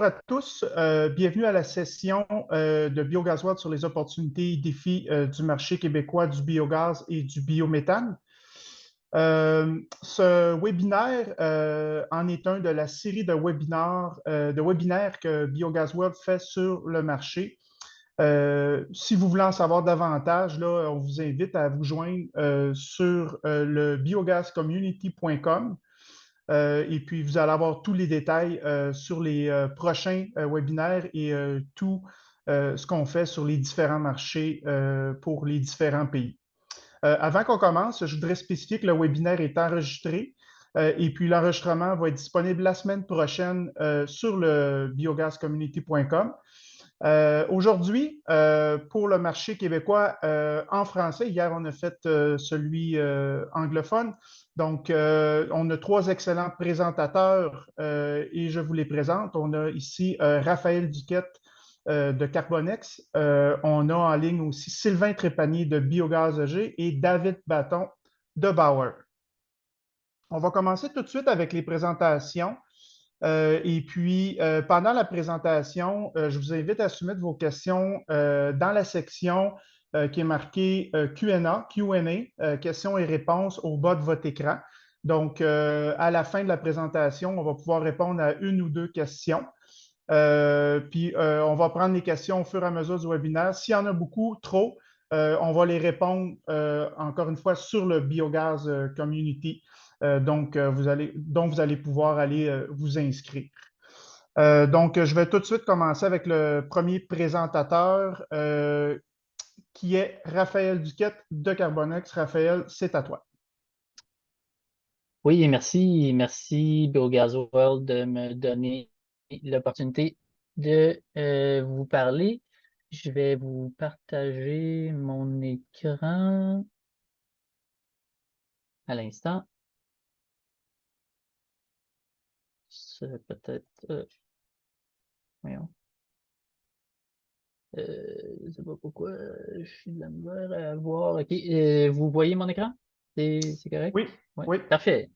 Bonjour à tous. Bienvenue à la session de Biogaz World sur les opportunités et défis du marché québécois du biogaz et du biométhane. Ce webinaire en est un de la série de webinaires que Biogaz World fait sur le marché. Si vous voulez en savoir davantage, là, on vous invite à vous joindre sur le biogazcommunity.com. Et puis, vous allez avoir tous les détails sur les prochains webinaires et tout ce qu'on fait sur les différents marchés pour les différents pays. Avant qu'on commence, je voudrais spécifier que le webinaire est enregistré et puis l'enregistrement va être disponible la semaine prochaine sur le biogazcommunity.com. Aujourd'hui, pour le marché québécois en français, hier on a fait celui anglophone. Donc, on a trois excellents présentateurs et je vous les présente. On a ici Raphaël Duquette de Carbonex. On a en ligne aussi Sylvain Trépanier de Biogaz EG et David Baton de Bauer. On va commencer tout de suite avec les présentations. Et puis, pendant la présentation, je vous invite à soumettre vos questions dans la section qui est marquée Q&A, questions et réponses au bas de votre écran. Donc, à la fin de la présentation, on va pouvoir répondre à une ou deux questions. Puis, on va prendre les questions au fur et à mesure du webinaire. S'il y en a beaucoup, trop, on va les répondre encore une fois sur le Biogaz Community. Donc, vous allez pouvoir aller vous inscrire. Donc, je vais tout de suite commencer avec le premier présentateur qui est Raphaël Duquette de Carbonex. Raphaël, c'est à toi. Oui, merci. Merci Biogaz World de me donner l'opportunité de vous parler. Je vais vous partager mon écran à l'instant. C'est peut-être... voyons. Je ne sais pas pourquoi je suis de la misère à voir. OK. Vous voyez mon écran? C'est correct? Oui, Oui, oui. parfait.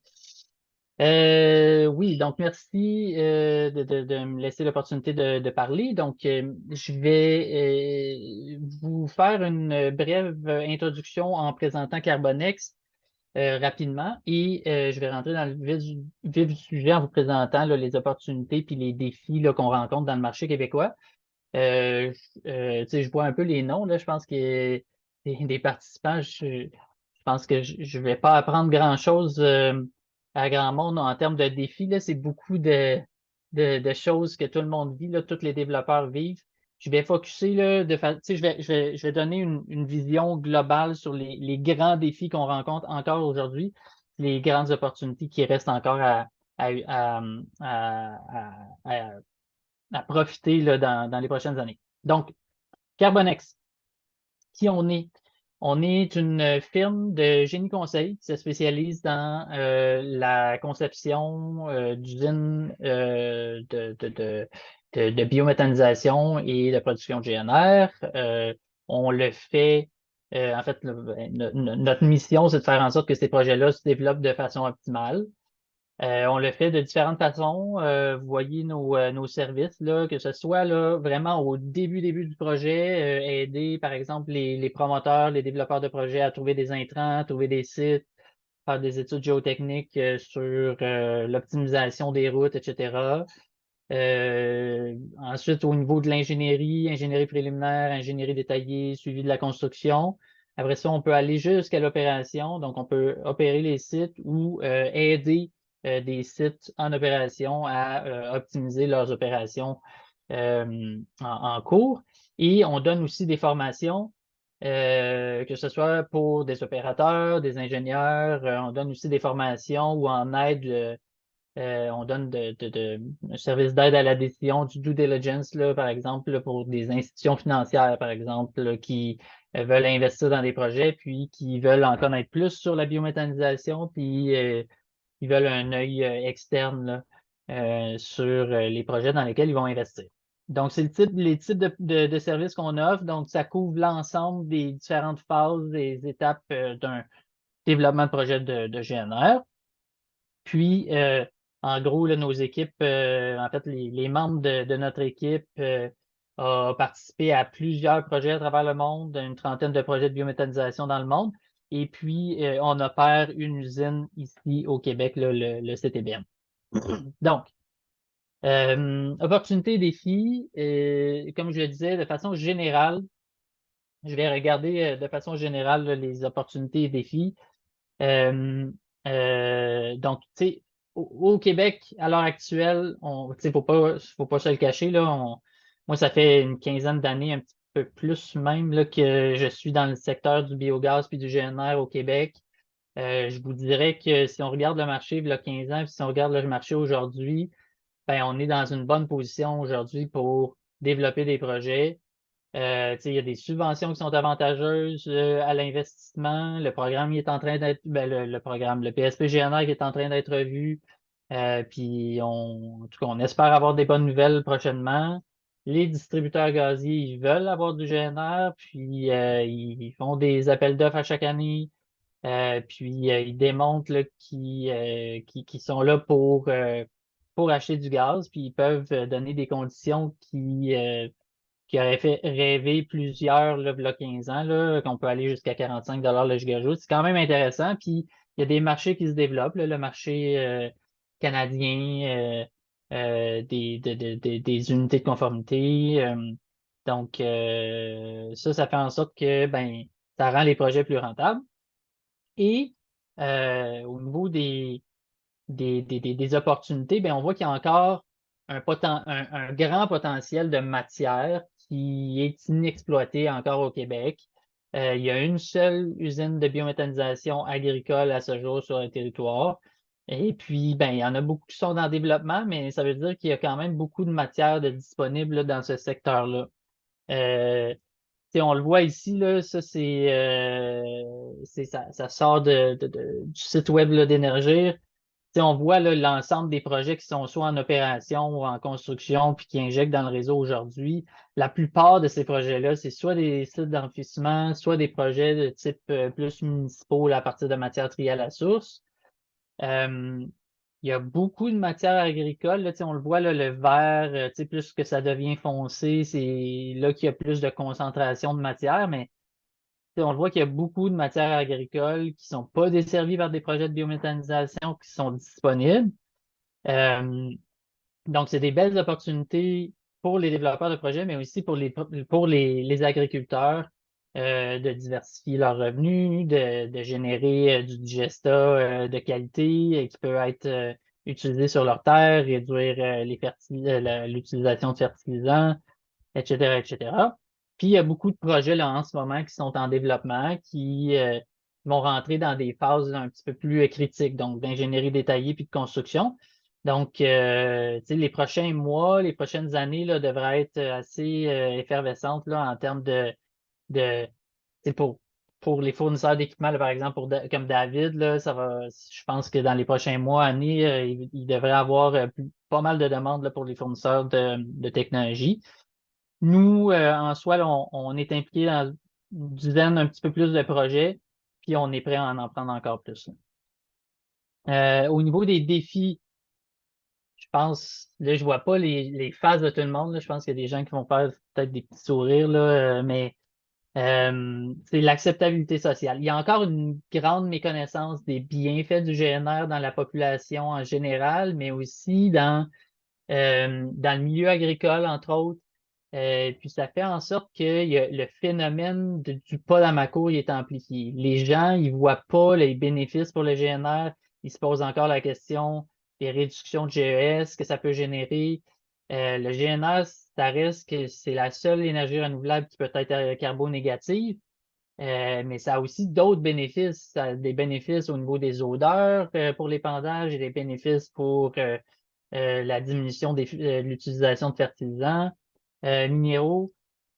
Oui, donc merci de me laisser l'opportunité de parler. Donc, je vais vous faire une brève introduction en présentant Carbonex rapidement et je vais rentrer dans le vif du sujet en vous présentant là, les opportunités puis les défis là, qu'on rencontre dans le marché québécois. Tu sais, je vois un peu les noms, là, je pense que des participants, je pense que je vais pas apprendre grand-chose à grand monde en termes de défis. Là, c'est beaucoup de choses que tout le monde vit, là, tous les développeurs vivent. Je vais focuser, là, tu sais, je vais donner une vision globale sur les grands défis qu'on rencontre encore aujourd'hui, les grandes opportunités qui restent encore à, à, à à profiter là, dans les prochaines années. Donc, Carbonex, qui on est? On est une firme de génie conseil qui se spécialise dans la conception d'usines de biométhanisation et de production de GNR. On le fait, en fait, notre mission, c'est de faire en sorte que ces projets-là se développent de façon optimale. On le fait de différentes façons. Vous voyez nos services, là, que ce soit là, vraiment au début du projet, aider, par exemple, les promoteurs, les développeurs de projets à trouver des intrants, trouver des sites, faire des études géotechniques sur l'optimisation des routes, etc. Ensuite, au niveau de l'ingénierie, ingénierie préliminaire, ingénierie détaillée, suivi de la construction. Après ça, on peut aller jusqu'à l'opération. Donc, on peut opérer les sites ou aider des sites en opération à optimiser leurs opérations en cours. Et on donne aussi des formations, que ce soit pour des opérateurs, des ingénieurs. On donne aussi des formations ou en aide. On donne un service d'aide à la décision, du due diligence, là, par exemple, là, pour des institutions financières, par exemple, là, qui veulent investir dans des projets, puis qui veulent en connaître plus sur la biométhanisation, puis ils veulent un œil externe là, sur les projets dans lesquels ils vont investir. Donc, c'est les types de services qu'on offre. Donc, ça couvre l'ensemble des différentes phases, des étapes d'un développement de projet de GNR. Puis, En gros, là, nos équipes, en fait, les membres de notre équipe ont participé à plusieurs projets à travers le monde, une trentaine de projets de biométhanisation dans le monde. Et puis, on opère une usine ici au Québec, là, le CTBM. Donc, opportunités et défis, comme je le disais, de façon générale, je vais regarder de façon générale là, les opportunités et défis. Euh, donc, tu sais, au Québec, à l'heure actuelle, tu sais, faut pas se le cacher, là, moi, ça fait une quinzaine d'années, un petit peu plus même, là, que je suis dans le secteur du biogaz puis du GNR au Québec. Je vous dirais que si on regarde le marché il y a 15 ans, puis si on regarde le marché aujourd'hui, ben, on est dans une bonne position aujourd'hui pour développer des projets. Tu sais, il y a des subventions qui sont avantageuses à l'investissement. Le programme il est en train d'être, ben, le programme, le PSP-GNR qui est en train d'être revu. Puis en tout cas, on espère avoir des bonnes nouvelles prochainement. Les distributeurs gaziers, ils veulent avoir du GNR, puis ils font des appels d'offres à chaque année. Puis ils démontrent là, qu'ils sont là pour acheter du gaz, puis ils peuvent donner des conditions qui auraient fait rêver plusieurs là, v'là 15 ans, là, qu'on peut aller jusqu'à 45 le gigajoule. C'est quand même intéressant. Puis il y a des marchés qui se développent, là, le marché canadien, des unités de conformité. Donc, ça fait en sorte que ben, ça rend les projets plus rentables. Et au niveau des opportunités, ben, on voit qu'il y a encore un grand potentiel de matière qui est inexploité encore au Québec. Il y a une seule usine de biométhanisation agricole à ce jour sur le territoire. Et puis, ben, il y en a beaucoup qui sont en développement, mais ça veut dire qu'il y a quand même beaucoup de matière de disponible là, dans ce secteur-là. Euh, Tu sais, on le voit ici, là, ça, ça sort du site web là, d'Énergir. Tu sais, on voit là, l'ensemble des projets qui sont soit en opération ou en construction puis qui injectent dans le réseau aujourd'hui. La plupart de ces projets-là, c'est soit des sites d'enfouissement, soit des projets de type plus municipaux là, à partir de matières triées à la source. Euh, il y a beaucoup de matières agricoles. Là, tu sais, on le voit, là, le vert, tu sais, plus que ça devient foncé, c'est là qu'il y a plus de concentration de matière, mais tu sais, on le voit qu'il y a beaucoup de matières agricoles qui sont pas desservies par des projets de biométhanisation qui sont disponibles. Euh, donc, c'est des belles opportunités pour les développeurs de projets, mais aussi pour les agriculteurs de diversifier leurs revenus, de générer du digesta de qualité qui peut être utilisé sur leur terre, réduire l'utilisation de fertilisants, etc., etc. Puis, il y a beaucoup de projets là, en ce moment qui sont en développement, qui vont rentrer dans des phases là, un petit peu plus critiques, donc d'ingénierie détaillée puis de construction. Donc, tu sais, les prochains mois, les prochaines années là, devraient être assez effervescentes là, en termes de tu sais, pour les fournisseurs d'équipements, là, par exemple, comme David, là, je pense que dans les prochains mois, années, il devrait avoir pas mal de demandes là, pour les fournisseurs de technologie. Nous, en soi, là, on est impliqué dans une dizaine, un petit peu plus de projets, puis on est prêt à en prendre encore plus. Au niveau des défis, je pense, là, je vois pas les phases de tout le monde. Là. Je pense qu'il y a des gens qui vont faire peut-être des petits sourires, là, mais c'est l'acceptabilité sociale. Il y a encore une grande méconnaissance des bienfaits du GNR dans la population en général, mais aussi dans le milieu agricole, entre autres. Puis ça fait en sorte que le phénomène du pas dans ma cour il est amplifié. Les gens, ils voient pas les bénéfices pour le GNR. Ils se posent encore la question des réductions de GES que ça peut générer. Le GNR, ça reste que c'est la seule énergie renouvelable qui peut être carbonégative. Mais ça a aussi d'autres bénéfices. Ça a des bénéfices au niveau des odeurs pour l'épandage et des bénéfices pour la diminution de l'utilisation de fertilisants minéraux.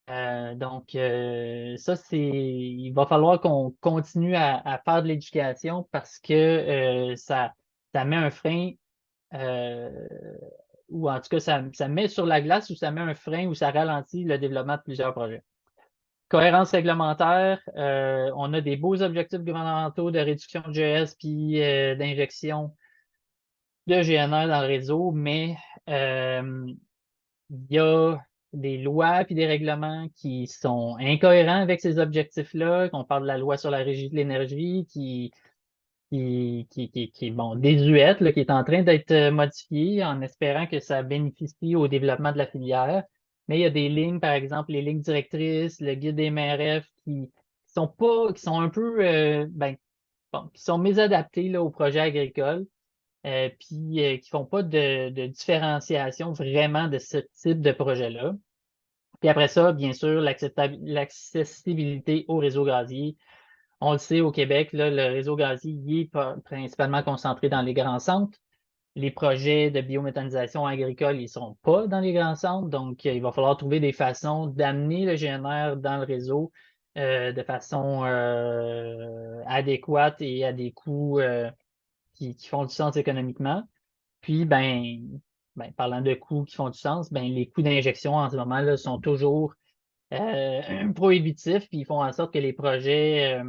Donc, ça, il va falloir qu'on continue à faire de l'éducation parce que ça met un frein, euh, ou en tout cas, ça met sur la glace ou ça met un frein ou ça ralentit le développement de plusieurs projets. Cohérence réglementaire, on a des beaux objectifs gouvernementaux de réduction de GS puis d'injection de GNR dans le réseau, mais euh, il y a des lois et des règlements qui sont incohérents avec ces objectifs-là. On parle de la loi sur la régie de l'énergie qui est bon, désuète, là, qui est en train d'être modifiée en espérant que ça bénéficie au développement de la filière. Mais il y a des lignes, par exemple, les lignes directrices, le guide des MRF, qui sont pas, qui sont un peu, ben, bon, qui sont mésadaptés là, au projet agricole, puis qui font pas de différenciation vraiment de ce type de projet-là. Puis après ça, bien sûr, l'accessibilité au réseau gazier. On le sait, au Québec, là, le réseau gazier il est principalement concentré dans les grands centres. Les projets de biométhanisation agricole, ils ne seront pas dans les grands centres. Donc, il va falloir trouver des façons d'amener le GNR dans le réseau de façon adéquate et à des coûts qui font du sens économiquement. Puis, parlant de coûts qui font du sens, les coûts d'injection en ce moment là, sont toujours prohibitifs, puis ils font en sorte que les projets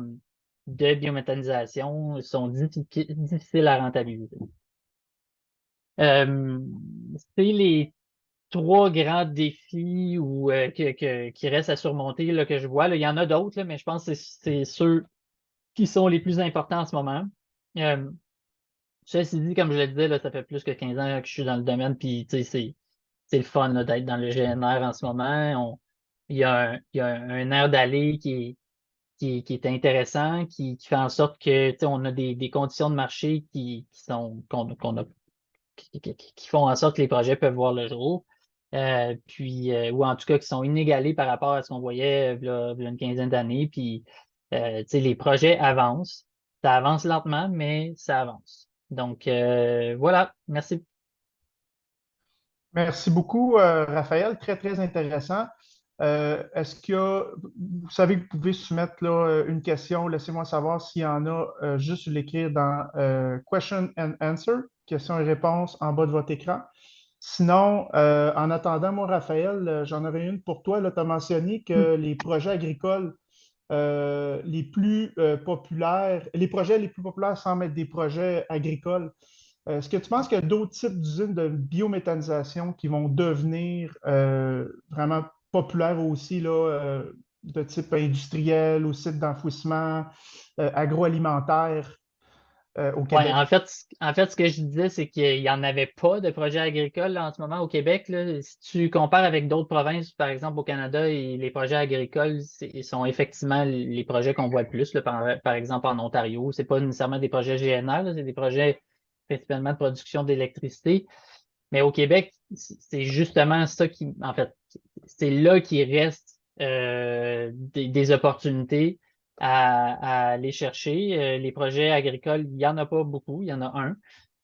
de biométhanisation sont difficiles à rentabiliser. Euh, c'est les trois grands défis qui restent à surmonter là, que je vois. Là. Il y en a d'autres, là, mais je pense que c'est ceux qui sont les plus importants en ce moment. Euh, Ceci dit, comme je le disais, là, ça fait plus que 15 ans que je suis dans le domaine, puis c'est le fun là, d'être dans le GNR en ce moment. Il y a un air d'aller qui est intéressant, qui fait en sorte que on a des conditions de marché qui sont qu'on a qui font en sorte que les projets peuvent voir le jour. Ou en tout cas qui sont inégalés par rapport à ce qu'on voyait v'là une quinzaine d'années. Puis les projets avancent. Ça avance lentement, mais ça avance. Donc voilà, merci. Merci beaucoup, Raphaël. Très, très intéressant. Est-ce qu'il y a, vous savez que vous pouvez soumettre là, une question. Laissez-moi savoir s'il y en a, juste l'écrire dans Question and Answer, questions et réponses en bas de votre écran. Sinon, en attendant, moi, Raphaël, j'en aurais une pour toi. Tu as mentionné que les projets agricoles les plus populaires, les projets les plus populaires semblent être des projets agricoles. Est-ce que tu penses qu'il y a d'autres types d'usines de biométhanisation qui vont devenir vraiment populaires aussi, là, de type industriel ou site d'enfouissement agroalimentaire au Ouais, Québec? en fait, ce que je disais, c'est qu'il n'y en avait pas de projet agricole là, en ce moment au Québec. Là. Si tu compares avec d'autres provinces, par exemple au Canada, et les projets agricoles sont effectivement les projets qu'on voit le plus. Là, par exemple en Ontario, c'est pas nécessairement des projets GNR, là, c'est des projets principalement de production d'électricité. Mais au Québec, c'est justement ça qui, en fait, c'est là qu'il reste des opportunités à aller chercher. Les projets agricoles, il n'y en a pas beaucoup, il y en a un.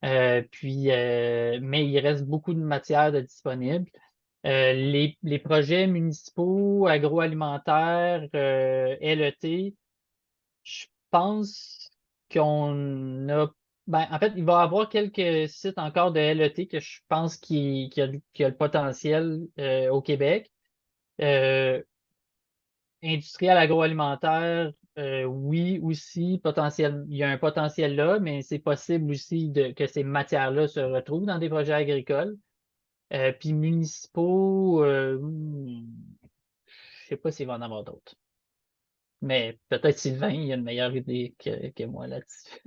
Mais il reste beaucoup de matière de disponible. Les projets municipaux, agroalimentaires, LET, je pense qu'on a. En fait, il va y avoir quelques sites encore de LET que je pense qui a le potentiel au Québec. Euh, Industriel agroalimentaire, oui, aussi, il y a un potentiel là, mais c'est possible aussi que ces matières-là se retrouvent dans des projets agricoles. Puis municipaux, je sais pas s'il va en avoir d'autres. Mais peut-être Sylvain, il a une meilleure idée que moi là-dessus.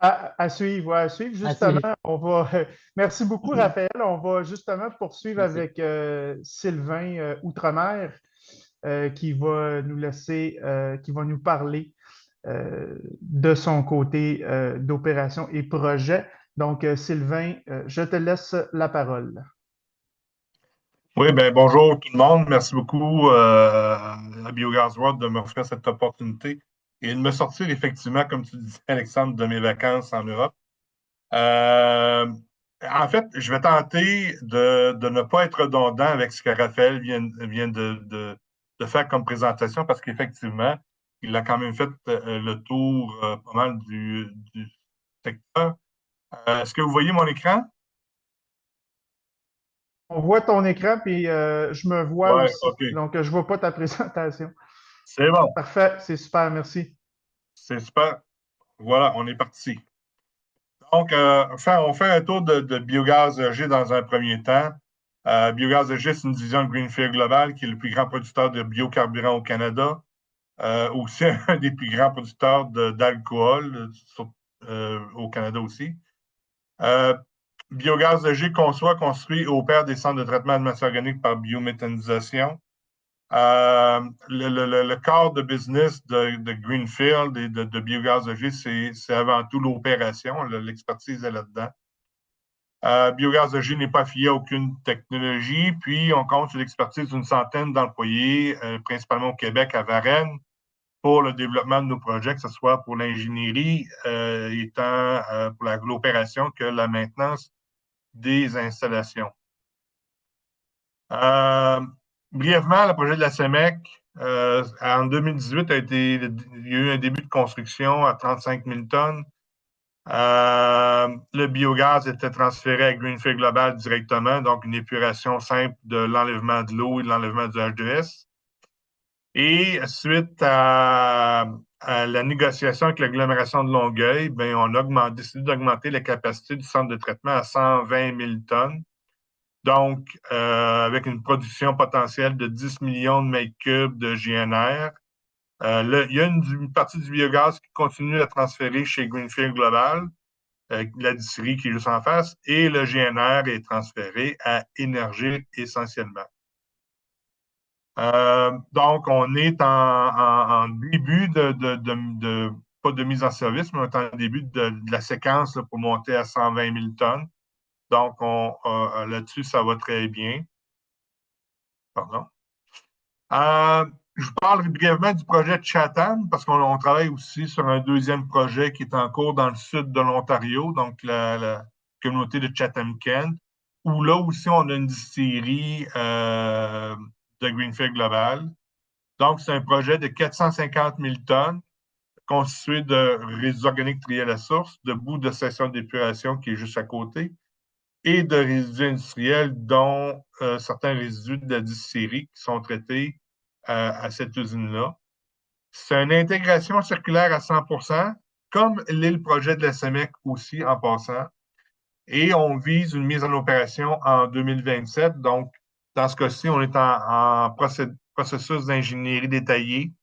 À suivre, ouais, à suivre. À Justement, suivre. on va. Merci beaucoup, Raphaël. On va justement poursuivre Merci. avec Sylvain Outremer, qui va nous laisser, qui va nous parler de son côté d'opération et projet. Donc, Sylvain, je te laisse la parole. Oui, ben bonjour tout le monde. Merci beaucoup à Biogaz World de m'offrir cette opportunité et de me sortir effectivement, comme tu disais, Alexandre, de mes vacances en Europe. Euh, En fait, je vais tenter de ne pas être redondant avec ce que Raphaël vient de faire comme présentation parce qu'effectivement, il a quand même fait le tour pas mal du secteur. Est-ce que vous voyez mon écran? On voit ton écran, puis je me vois Oui, aussi. OK. Donc, je ne vois pas ta présentation. C'est bon. Parfait, c'est super, merci. C'est super. Voilà, on est parti. Donc, on fait un tour de Biogaz EG dans un premier temps. Biogaz EG, c'est une division de Greenfield Global qui est le plus grand producteur de biocarburants au Canada. Aussi un des plus grands producteurs d'alcool au Canada aussi. Biogaz EG conçoit, construit et opère des centres de traitement de matières organiques par biométhanisation. Le corps de business de Greenfield et de Biogaz EG, c'est avant tout l'opération. L'expertise est là-dedans. Biogaz EG n'est pas affilié à aucune technologie, puis on compte sur l'expertise d'une centaine d'employés, principalement au Québec, à Varennes, pour le développement de nos projets, que ce soit pour l'ingénierie, pour l'opération que la maintenance des installations. Brièvement, le projet de la CEMEC, en 2018, il y a eu un début de construction à 35 000 tonnes. Le biogaz était transféré à Greenfield Global directement, donc une épuration simple de l'enlèvement de l'eau et de l'enlèvement du H2S. Et suite à la négociation avec l'agglomération de Longueuil, bien, on a décidé d'augmenter la capacité du centre de traitement à 120 000 tonnes. Donc, avec une production potentielle de 10 millions de mètres cubes de GNR. Il y a une partie du biogaz qui continue à transférer chez Greenfield Global, la distillerie qui est juste en face, et le GNR est transféré à Énergie essentiellement. Donc, on est en début pas de mise en service, mais on est en début de la séquence là, pour monter à 120 000 tonnes. Donc, là-dessus, ça va très bien. Pardon. Je vous parle brièvement du projet de Chatham, parce qu'on travaille aussi sur un deuxième projet qui est en cours dans le sud de l'Ontario, donc la communauté de Chatham-Kent, où là aussi, on a une distillerie de Greenfield Global. Donc, c'est un projet de 450 000 tonnes constitué de résidus organiques triés à la source, de boues de station d'épuration qui est juste à côté, et de résidus industriels, dont certains résidus de la distillerie qui sont traités à cette usine-là. C'est une intégration circulaire à 100%, comme l'est le projet de la CEMEC aussi en passant. Et on vise une mise en opération en 2027. Donc, dans ce cas-ci, on est en processus d'ingénierie détaillée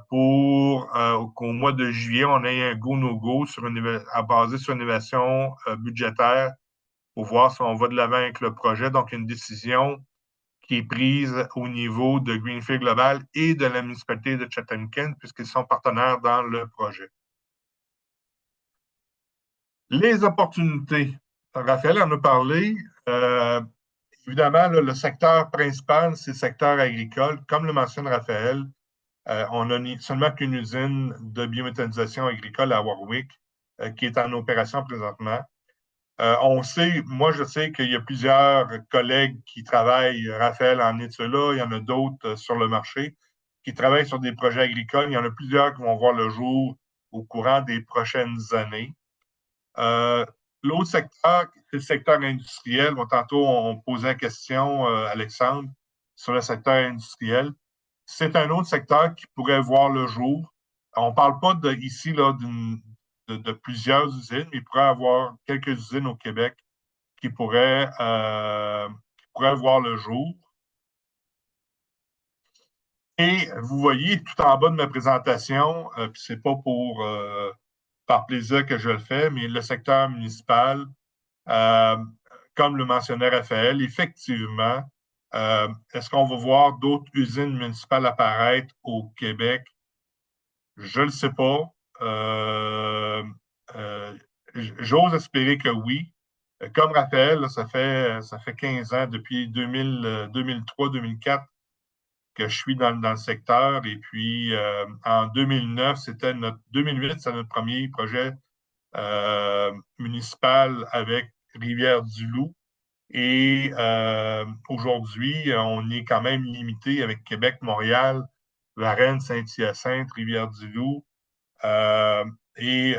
pour qu'au mois de juillet, on ait un go-no-go basé sur une évaluation budgétaire pour voir si on va de l'avant avec le projet. Donc, une décision qui est prise au niveau de Greenfield Global et de la municipalité de Chatham-Kent, puisqu'ils sont partenaires dans le projet. Les opportunités. Raphaël en a parlé. Évidemment, là, le secteur principal, c'est le secteur agricole. Comme le mentionne Raphaël, on a seulement qu'une usine de biométhanisation agricole à Warwick qui est en opération présentement. Moi, je sais qu'il y a plusieurs collègues qui travaillent, Raphaël en est cela, il y en a d'autres sur le marché, qui travaillent sur des projets agricoles. Il y en a plusieurs qui vont voir le jour au courant des prochaines années. L'autre secteur, c'est le secteur industriel. Bon, tantôt, on posait la question, Alexandre, sur le secteur industriel. C'est un autre secteur qui pourrait voir le jour. On ne parle pas ici là, de plusieurs usines, mais il pourrait y avoir quelques usines au Québec qui pourraient voir le jour. Et vous voyez tout en bas de ma présentation, puis c'est pas par plaisir que je le fais, mais le secteur municipal, comme le mentionnait Raphaël, effectivement, est-ce qu'on va voir d'autres usines municipales apparaître au Québec? Je ne le sais pas. J'ose espérer que oui. Comme Raphaël, là, ça fait 15 ans, depuis 2003-2004, que je suis dans le secteur. Et puis, en 2008, c'était notre premier projet municipal avec Rivière-du-Loup. Et aujourd'hui, on est quand même limité avec Québec, Montréal, Varennes, Saint-Hyacinthe, Rivière-du-Loup et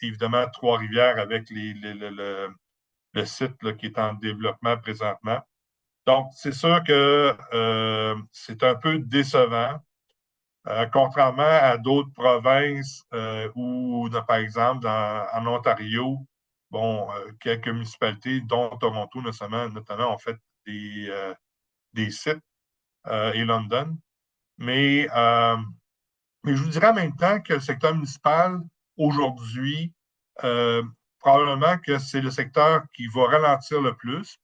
évidemment Trois-Rivières avec le site là, qui est en développement présentement. Donc, c'est sûr que c'est un peu décevant. Contrairement à d'autres provinces où, par exemple, en Ontario, bon, quelques municipalités, dont Toronto notamment ont fait des sites et London. Mais je vous dirais en même temps que le secteur municipal, aujourd'hui, probablement que c'est le secteur qui va ralentir le plus,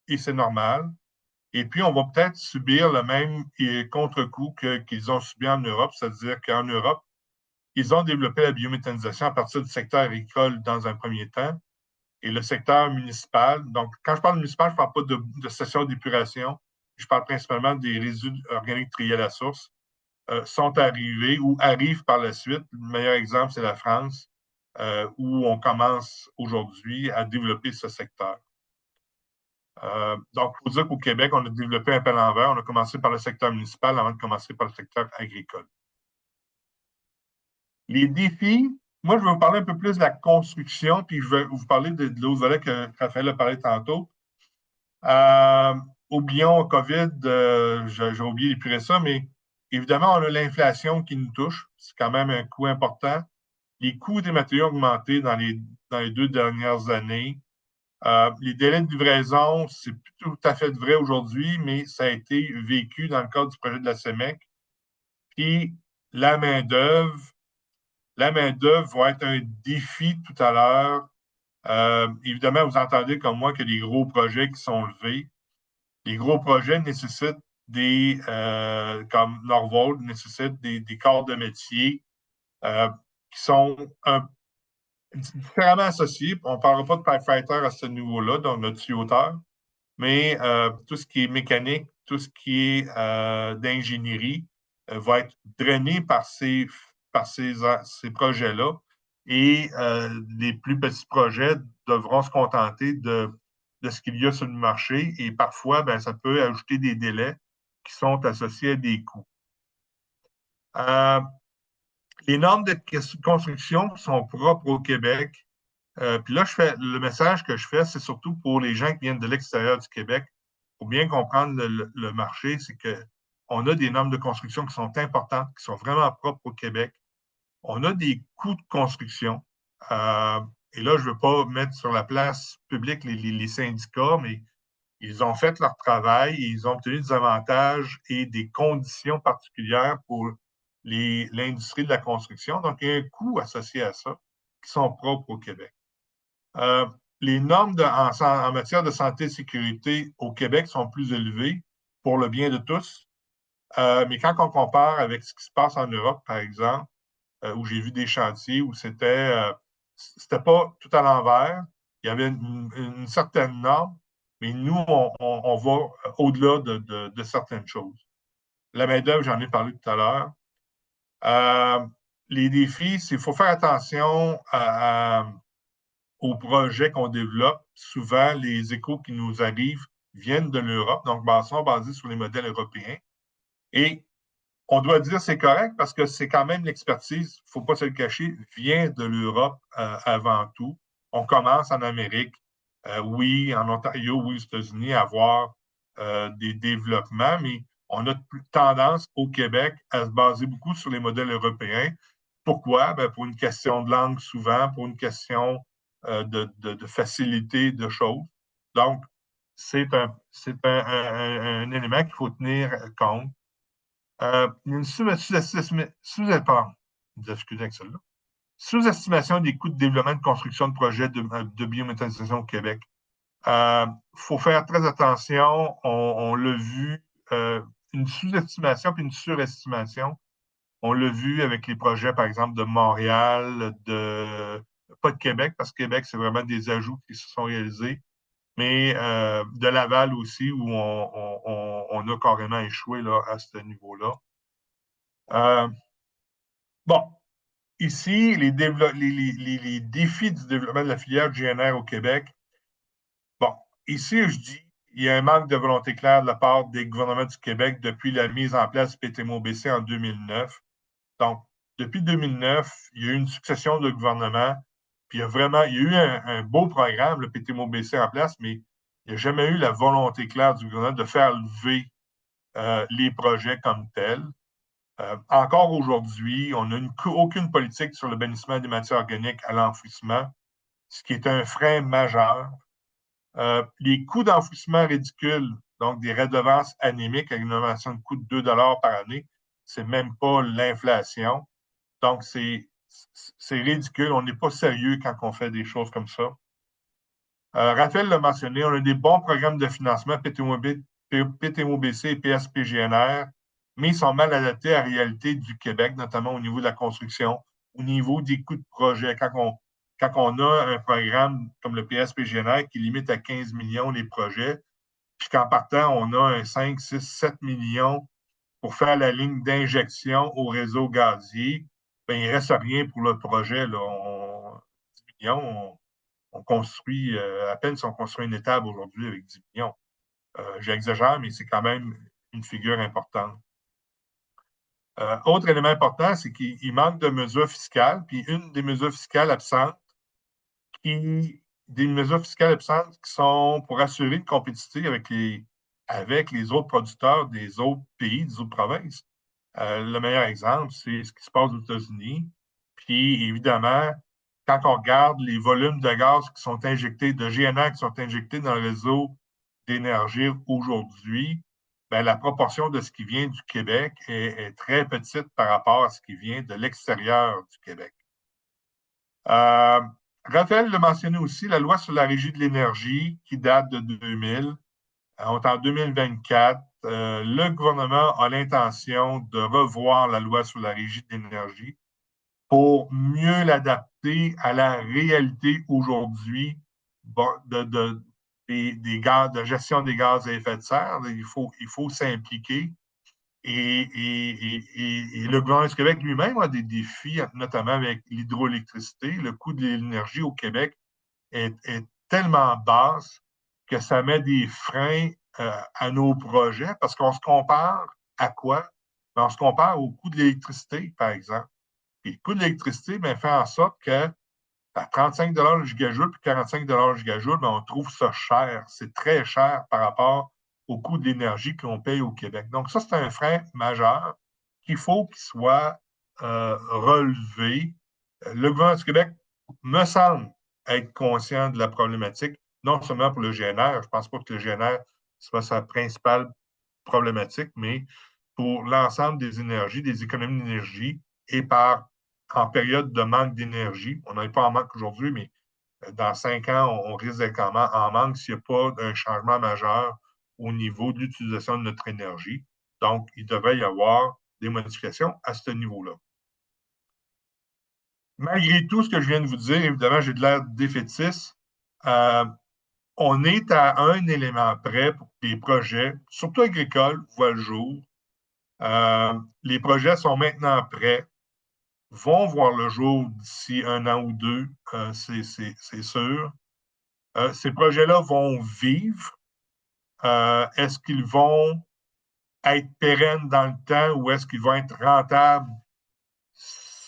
et c'est normal. Et puis, on va peut-être subir le même contre-coup qu'ils ont subi en Europe, c'est-à-dire qu'en Europe, ils ont développé la biométhanisation à partir du secteur agricole dans un premier temps, et le secteur municipal. Donc, quand je parle municipal, je ne parle pas de stations d'épuration, je parle principalement des résidus organiques triés à la source, sont arrivés ou arrivent par la suite. Le meilleur exemple, c'est la France, où on commence aujourd'hui à développer ce secteur. Donc, il faut dire qu'au Québec, on a développé un peu à l'envers. On a commencé par le secteur municipal avant de commencer par le secteur agricole. Les défis, moi, je vais vous parler un peu plus de la construction, puis je vais vous parler de l'autre volet que Raphaël a parlé tantôt. Oublions COVID, j'ai oublié d'épurer ça, mais évidemment, on a l'inflation qui nous touche. C'est quand même un coût important. Les coûts des matériaux ont augmenté dans les 2 dernières années. Les délais de livraison, c'est plus tout à fait vrai aujourd'hui, mais ça a été vécu dans le cadre du projet de la CEMEC. Puis la main-d'œuvre va être un défi tout à l'heure. Évidemment, vous entendez comme moi qu'il y a des gros projets qui sont levés. Les gros projets nécessitent comme Norvolt, nécessitent des corps de métier qui sont différemment associés. On ne parlera pas de pipefighter à ce niveau-là, donc notre tuyauteur, mais tout ce qui est mécanique, tout ce qui est d'ingénierie va être drainé par ces projets-là. Et les plus petits projets devront se contenter de ce qu'il y a sur le marché. Et parfois, ben, ça peut ajouter des délais qui sont associés à des coûts. Les normes de construction sont propres au Québec. Puis là, le message que je fais, c'est surtout pour les gens qui viennent de l'extérieur du Québec. Pour bien comprendre le marché, c'est qu'on a des normes de construction qui sont importantes, qui sont vraiment propres au Québec. On a des coûts de construction. Et là, je ne veux pas mettre sur la place publique les syndicats, mais ils ont fait leur travail et ils ont obtenu des avantages et des conditions particulières pour l'industrie de la construction. Donc, il y a un coût associé à ça qui sont propres au Québec. Les normes en matière de santé et sécurité au Québec sont plus élevées pour le bien de tous. Mais quand on compare avec ce qui se passe en Europe, par exemple, où j'ai vu des chantiers où c'était pas tout à l'envers, il y avait une certaine norme, mais nous, on va au-delà de certaines choses. La main-d'œuvre, j'en ai parlé tout à l'heure. Les défis, c'est qu'il faut faire attention aux projets qu'on développe. Souvent, les échos qui nous arrivent viennent de l'Europe, donc sont basés sur les modèles européens. Et on doit dire que c'est correct parce que c'est quand même l'expertise, il ne faut pas se le cacher, vient de l'Europe avant tout. On commence en Amérique, oui, en Ontario, oui, aux États-Unis, à avoir des développements, mais on a tendance au Québec à se baser beaucoup sur les modèles européens. Pourquoi? Ben, pour une question de langue souvent, pour une question de facilité de choses. Donc, c'est un élément qu'il faut tenir compte. Il y a une sous-estimation des coûts de développement de construction de projets de biométhanisation au Québec. Faut faire très attention. On l'a vu, une sous-estimation puis une surestimation. On l'a vu avec les projets, par exemple, de Montréal, pas de Québec, parce que Québec, c'est vraiment des ajouts qui se sont réalisés, mais de Laval aussi, où on a carrément échoué là, à ce niveau-là. Bon, ici, les défis du développement de la filière GNR au Québec. Bon, ici, je dis, il y a un manque de volonté claire de la part des gouvernements du Québec depuis la mise en place du PTMOBC en 2009. Donc, depuis 2009, il y a eu une succession de gouvernements, puis il y a eu un beau programme, le PTMOBC en place, mais il n'y a jamais eu la volonté claire du gouvernement de faire lever les projets comme tels. Encore aujourd'hui, on n'a aucune politique sur le bannissement des matières organiques à l'enfouissement, ce qui est un frein majeur. Les coûts d'enfouissement ridicules, donc des redevances anémiques avec une augmentation de coût de 2 $ par année, c'est même pas l'inflation. Donc, c'est ridicule. On n'est pas sérieux quand on fait des choses comme ça. Raphaël l'a mentionné, on a des bons programmes de financement, PTMOBC et PSPGNR, mais ils sont mal adaptés à la réalité du Québec, notamment au niveau de la construction, au niveau des coûts de projet. Quand on a un programme comme le PSPGNR qui limite à 15 millions les projets, puis qu'en partant, on a un 5, 6, 7 millions pour faire la ligne d'injection au réseau gazier, ben, il ne reste rien pour le projet. Là. 10 millions, on construit, à peine si on construit une étable aujourd'hui avec 10 millions. J'exagère, mais c'est quand même une figure importante. Autre élément important, c'est qu'il manque de mesures fiscales, puis une des mesures fiscales absentes, qui sont pour assurer une compétitivité avec les autres producteurs des autres pays, des autres provinces. Le meilleur exemple, c'est ce qui se passe aux États-Unis. Puis, évidemment, quand on regarde les volumes de gaz qui sont injectés, de GNR qui sont injectés dans le réseau d'énergie aujourd'hui, ben, la proportion de ce qui vient du Québec est très petite par rapport à ce qui vient de l'extérieur du Québec. Raphaël l'a mentionné aussi, la loi sur la régie de l'énergie qui date de 2000. On est en 2024. Le gouvernement a l'intention de revoir la loi sur la régie de l'énergie pour mieux l'adapter à la réalité aujourd'hui de gestion des gaz à effet de serre. Il faut s'impliquer. Et le gouvernement du Québec lui-même a des défis, notamment avec l'hydroélectricité. Le coût de l'énergie au Québec est tellement basse que ça met des freins à nos projets parce qu'on se compare à quoi? Ben, on se compare au coût de l'électricité, par exemple. Et le coût de l'électricité fait en sorte que à 35 $ le gigajoule puis 45 $ le gigajoule, on trouve ça cher. C'est très cher par rapport au coût de l'énergie qu'on paye au Québec. Donc, ça, c'est un frein majeur qu'il faut qu'il soit relevé. Le gouvernement du Québec me semble être conscient de la problématique, non seulement pour le GNR, je ne pense pas que le GNR soit sa principale problématique, mais pour l'ensemble des énergies, des économies d'énergie et en période de manque d'énergie. On n'est pas en manque aujourd'hui, mais dans 5 ans, on risque d'être en manque s'il n'y a pas un changement majeur au niveau de l'utilisation de notre énergie. Donc, il devrait y avoir des modifications à ce niveau-là. Malgré tout ce que je viens de vous dire, évidemment, j'ai de l'air défaitiste. On est à un élément près pour que les projets, surtout agricoles, voient le jour. Les projets sont maintenant prêts, vont voir le jour d'ici 1 an ou 2, c'est sûr. Ces projets-là vont vivre. Est-ce qu'ils vont être pérennes dans le temps ou est-ce qu'ils vont être rentables?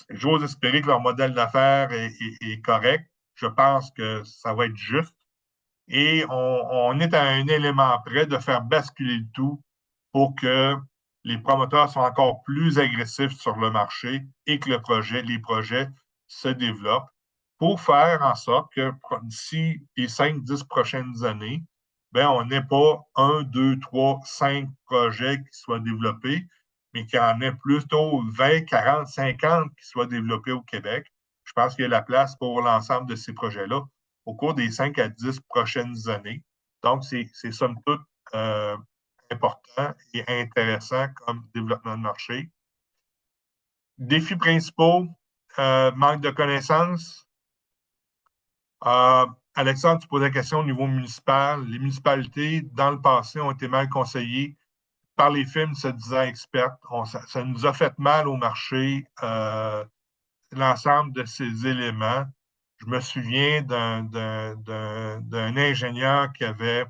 J'ose espérer que leur modèle d'affaires est correct. Je pense que ça va être juste. Et on est à un élément près de faire basculer le tout pour que les promoteurs soient encore plus agressifs sur le marché et que les projets se développent pour faire en sorte que d'ici les 5-10 prochaines années, ben, on n'ait pas 1, 2, 3, 5 projets qui soient développés, mais qu'il y en ait plutôt 20, 40, 50 qui soient développés au Québec. Je pense qu'il y a la place pour l'ensemble de ces projets-là au cours des 5 à 10 prochaines années. Donc, c'est somme toute important et intéressant comme développement de marché. Défis principaux, manque de connaissances. Alexandre, tu poses la question au niveau municipal. Les municipalités, dans le passé, ont été mal conseillées par les firmes se disant expertes. Ça nous a fait mal au marché, l'ensemble de ces éléments. Je me souviens d'un ingénieur qui avait,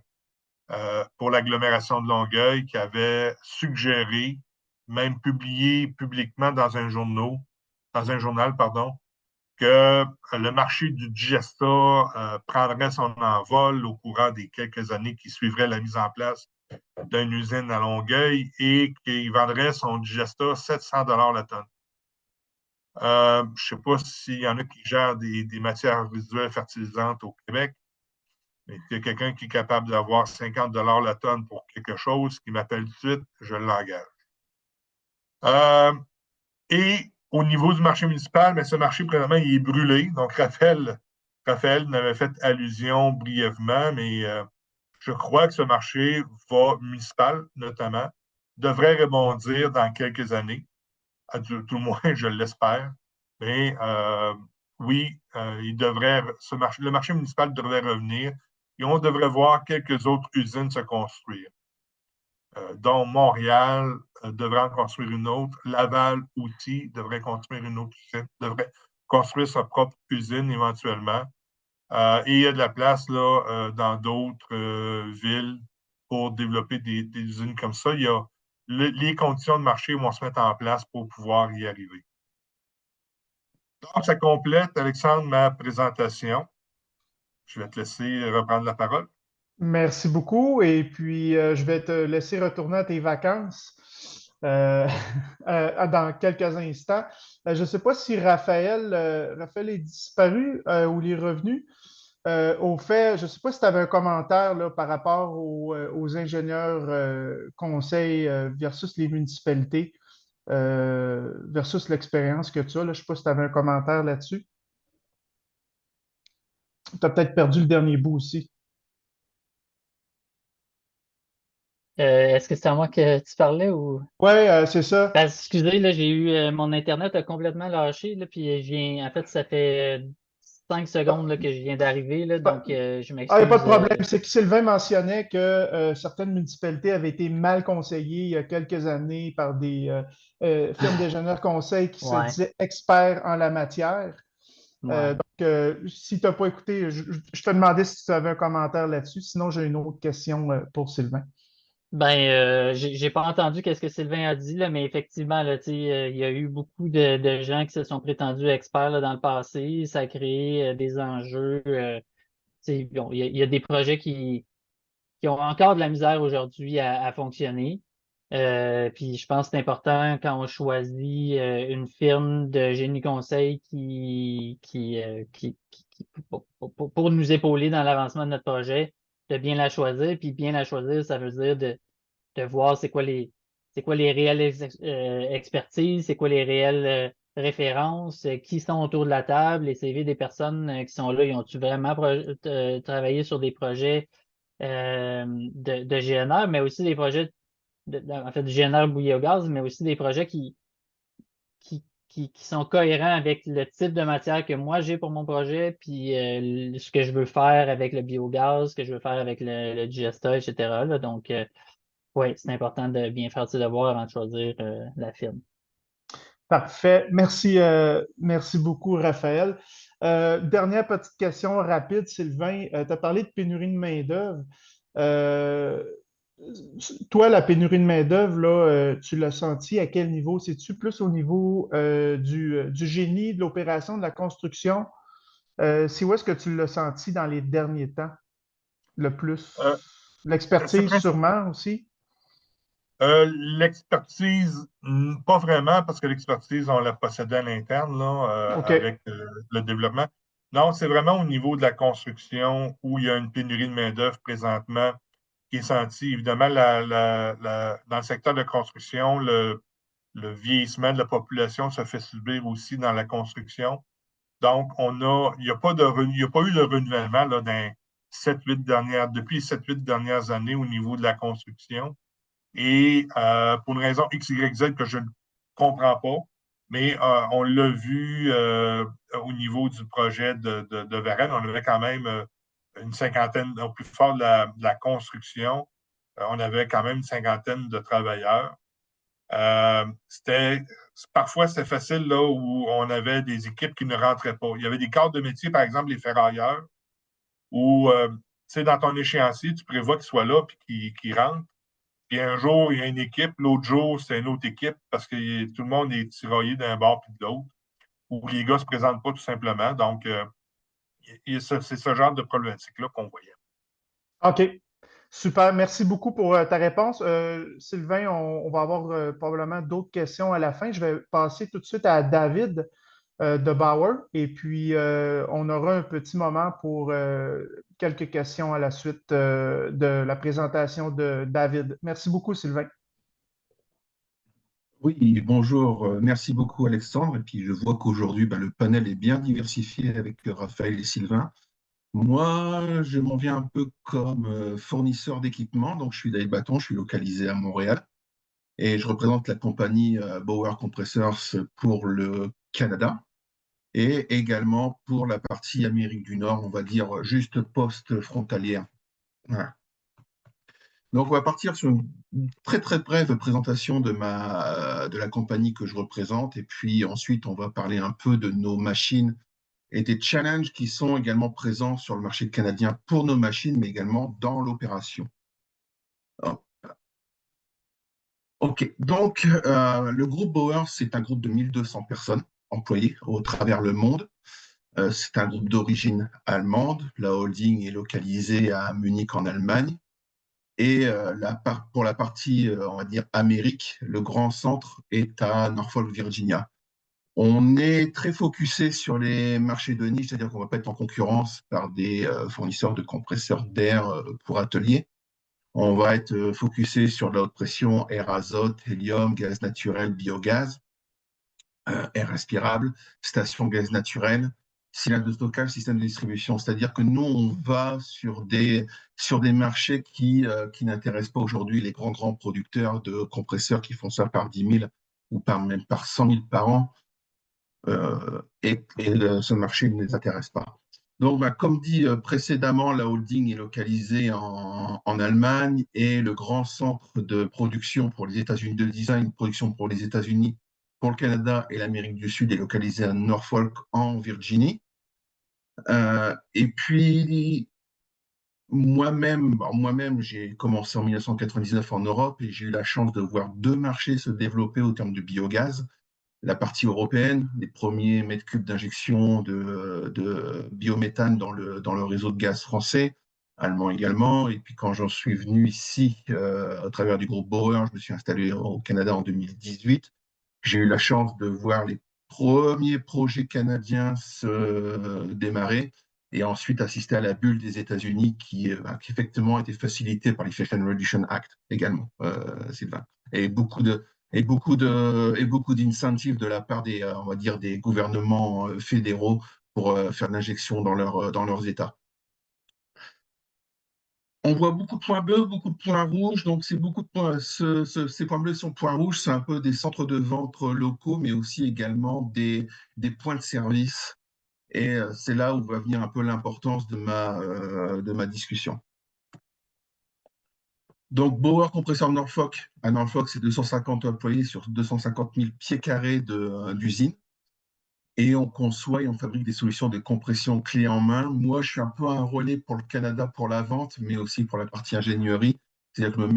pour l'agglomération de Longueuil, qui avait suggéré, même publié publiquement dans un journal, que le marché du digesta prendrait son envol au courant des quelques années qui suivraient la mise en place d'une usine à Longueuil et qu'il vendrait son digesta 700 $ la tonne. Je ne sais pas s'il y en a qui gèrent des matières résiduelles fertilisantes au Québec, mais s'il y a quelqu'un qui est capable d'avoir 50 $ la tonne pour quelque chose, qui m'appelle tout de suite, je l'engage. Et au niveau du marché municipal, mais ce marché, présentement, il est brûlé. Donc, Raphaël n'avait fait allusion brièvement, mais je crois que ce marché municipal, notamment, devrait rebondir dans quelques années. Tout le moins, je l'espère. Mais oui, le marché municipal devrait revenir et on devrait voir quelques autres usines se construire. Dont Montréal devrait en construire une autre. Laval aussi devrait construire une autre usine, devrait construire sa propre usine éventuellement. Et il y a de la place là, dans d'autres villes pour développer des usines comme ça. Il y a les conditions de marché vont se mettre en place pour pouvoir y arriver. Donc, ça complète, Alexandre, ma présentation. Je vais te laisser reprendre la parole. Merci beaucoup. Et puis, je vais te laisser retourner à tes vacances dans quelques instants. Je ne sais pas si Raphaël est disparu ou il est revenu. Au fait, je ne sais pas si tu avais un commentaire là, par rapport aux ingénieurs conseils versus les municipalités, versus l'expérience que tu as. Là. Je ne sais pas si tu avais un commentaire là-dessus. Tu as peut-être perdu le dernier bout aussi. Est-ce que c'est à moi que tu parlais ou. Oui, c'est ça. Ben, excusez, là, j'ai eu mon Internet a complètement lâché, là, puis en fait, ça fait 5 secondes là, que je viens d'arriver, là, donc je Ah, il n'y a pas de m'excuse. problème. C'est que Sylvain mentionnait que certaines municipalités avaient été mal conseillées il y a quelques années par des firmes d'ingénieurs conseils qui se Ouais, disaient experts en la matière. ouais. Si tu n'as pas écouté, je te demandais si tu avais un commentaire là-dessus. Sinon, j'ai une autre question pour Sylvain. Ben, j'ai pas entendu qu'est-ce que Sylvain a dit, là, mais effectivement, là, tu sais, il y a eu beaucoup de gens qui se sont prétendus experts là, dans le passé. Ça a créé des enjeux. Tu sais, bon, il y a des projets qui ont encore de la misère aujourd'hui à fonctionner. Puis je pense que c'est important quand on choisit une firme de génie conseil pour nous épauler dans l'avancement de notre projet, de bien la choisir. Puis bien la choisir, ça veut dire de voir c'est quoi les réelles expertises, c'est quoi les réelles références, qui sont autour de la table, les CV des personnes qui sont là, ils ont-tu vraiment travaillé sur des projets de GNR, mais aussi des projets, en fait, de GNR bouillie au gaz, mais aussi des projets qui sont cohérents avec le type de matière que moi j'ai pour mon projet, puis ce que je veux faire avec le biogaz, ce que je veux faire avec le digesta, etc. Là. Donc, oui, c'est important de bien faire ses devoirs avant de choisir la firme. Parfait. Merci beaucoup, Raphaël. Dernière petite question rapide, Sylvain. Tu as parlé de pénurie de main-d'œuvre. Euh, Toi, la pénurie de main-d'œuvre, là, tu l'as senti à quel niveau? C'est-tu plus au niveau du génie, de l'opération, de la construction? C'est où est-ce que tu l'as senti dans les derniers temps le plus? Euh, c'est L'expertise, sûrement aussi? L'expertise, pas vraiment, parce que l'expertise, on la possédait à l'interne là, OK. avec le développement. Non, c'est vraiment au niveau de la construction où il y a une pénurie de main-d'œuvre présentement qui est sentie. Évidemment, dans le secteur de la construction, le vieillissement de la population se fait subir aussi dans la construction. Donc, il n'y a pas il y a pas eu de renouvellement là, depuis les 7-8 dernières années au niveau de la construction. Et pour une raison X, Y, Z que je ne comprends pas, mais on l'a vu au niveau du projet de Varennes, on avait quand même une cinquantaine, au plus fort de la construction, on avait quand même une cinquantaine de travailleurs. Euh, c'était, Parfois, c'était facile là où on avait des équipes qui ne rentraient pas. Il y avait des cadres de métier, par exemple les ferrailleurs, où tu sais, dans ton échéancier, tu prévois qu'ils soient là et qu'ils rentrent. Puis un jour, il y a une équipe, l'autre jour, c'est une autre équipe parce que tout le monde est tiraillé d'un bord puis de l'autre, ou les gars ne se présentent pas tout simplement. Donc, c'est ce genre de problématique-là qu'on voyait. OK. Super, merci beaucoup pour ta réponse. Sylvain, on va avoir probablement d'autres questions à la fin. Je vais passer tout de suite à David de Bauer et puis on aura un petit moment pour quelques questions à la suite de la présentation de David. Merci beaucoup, Sylvain. Oui, bonjour. Merci beaucoup, Alexandre. Et puis, je vois qu'aujourd'hui, le panel est bien diversifié avec Raphaël et Sylvain. Moi, je m'en viens un peu comme fournisseur d'équipement. Donc, je suis David Baton, je suis localisé à Montréal et je représente la compagnie Bauer Compressors pour le Canada et également pour la partie Amérique du Nord, on va dire juste post-frontalière. Voilà. Donc, on va partir sur une très très brève présentation de la compagnie que je représente, et puis ensuite on va parler un peu de nos machines et des challenges qui sont également présents sur le marché canadien pour nos machines, mais également dans l'opération. Ok, donc le groupe Bauer, c'est un groupe de 1200 personnes employées au travers le monde. C'est un groupe d'origine allemande. La holding est localisée à Munich en Allemagne. Et pour la partie, on va dire, Amérique, le grand centre est à Norfolk, Virginia. On est très focusé sur les marchés de niche, c'est-à-dire qu'on ne va pas être en concurrence par des fournisseurs de compresseurs d'air pour ateliers. On va être focusé sur de la haute pression, air azote, hélium, gaz naturel, biogaz, air respirable, station gaz naturel, cylindre de stockage, système de distribution. C'est-à-dire que nous, on va sur des marchés qui n'intéressent pas aujourd'hui les grands producteurs de compresseurs qui font ça par 10 000 ou même par 100 000 par an. Ce marché ne les intéresse pas. Donc, comme dit précédemment, la holding est localisée en Allemagne et le grand centre de production pour les États-Unis, de design de production pour les États-Unis, pour le Canada et l'Amérique du Sud est localisé à Norfolk en Virginie. Et puis, moi-même, j'ai commencé en 1999 en Europe et j'ai eu la chance de voir deux marchés se développer au terme de biogaz. La partie européenne, les premiers mètres cubes d'injection de biométhane dans le réseau de gaz français, allemand également. Et puis quand j'en suis venu ici, à travers du groupe Bauer, je me suis installé au Canada en 2018. J'ai eu la chance de voir les premiers projets canadiens se démarrer et ensuite assister à la bulle des États-Unis qui effectivement a été facilitée par l'Inflation Reduction Act également, Sylvain. Et beaucoup d'incentives de la part des, on va dire, des gouvernements fédéraux pour faire l'injection dans leurs États. On voit beaucoup de points bleus, beaucoup de points rouges. Donc, c'est beaucoup de points. Ces points bleus sont points rouges. C'est un peu des centres de vente locaux, mais aussi également des points de service. Et c'est là où va venir un peu l'importance de ma discussion. Donc, Bauer Compressor Norfolk. À Norfolk, c'est 250 employés sur 250 000 pieds carrés d'usine. Et on conçoit et on fabrique des solutions de compression clé en main. Moi, je suis un peu un relais pour le Canada pour la vente, mais aussi pour la partie ingénierie. C'est-à-dire que je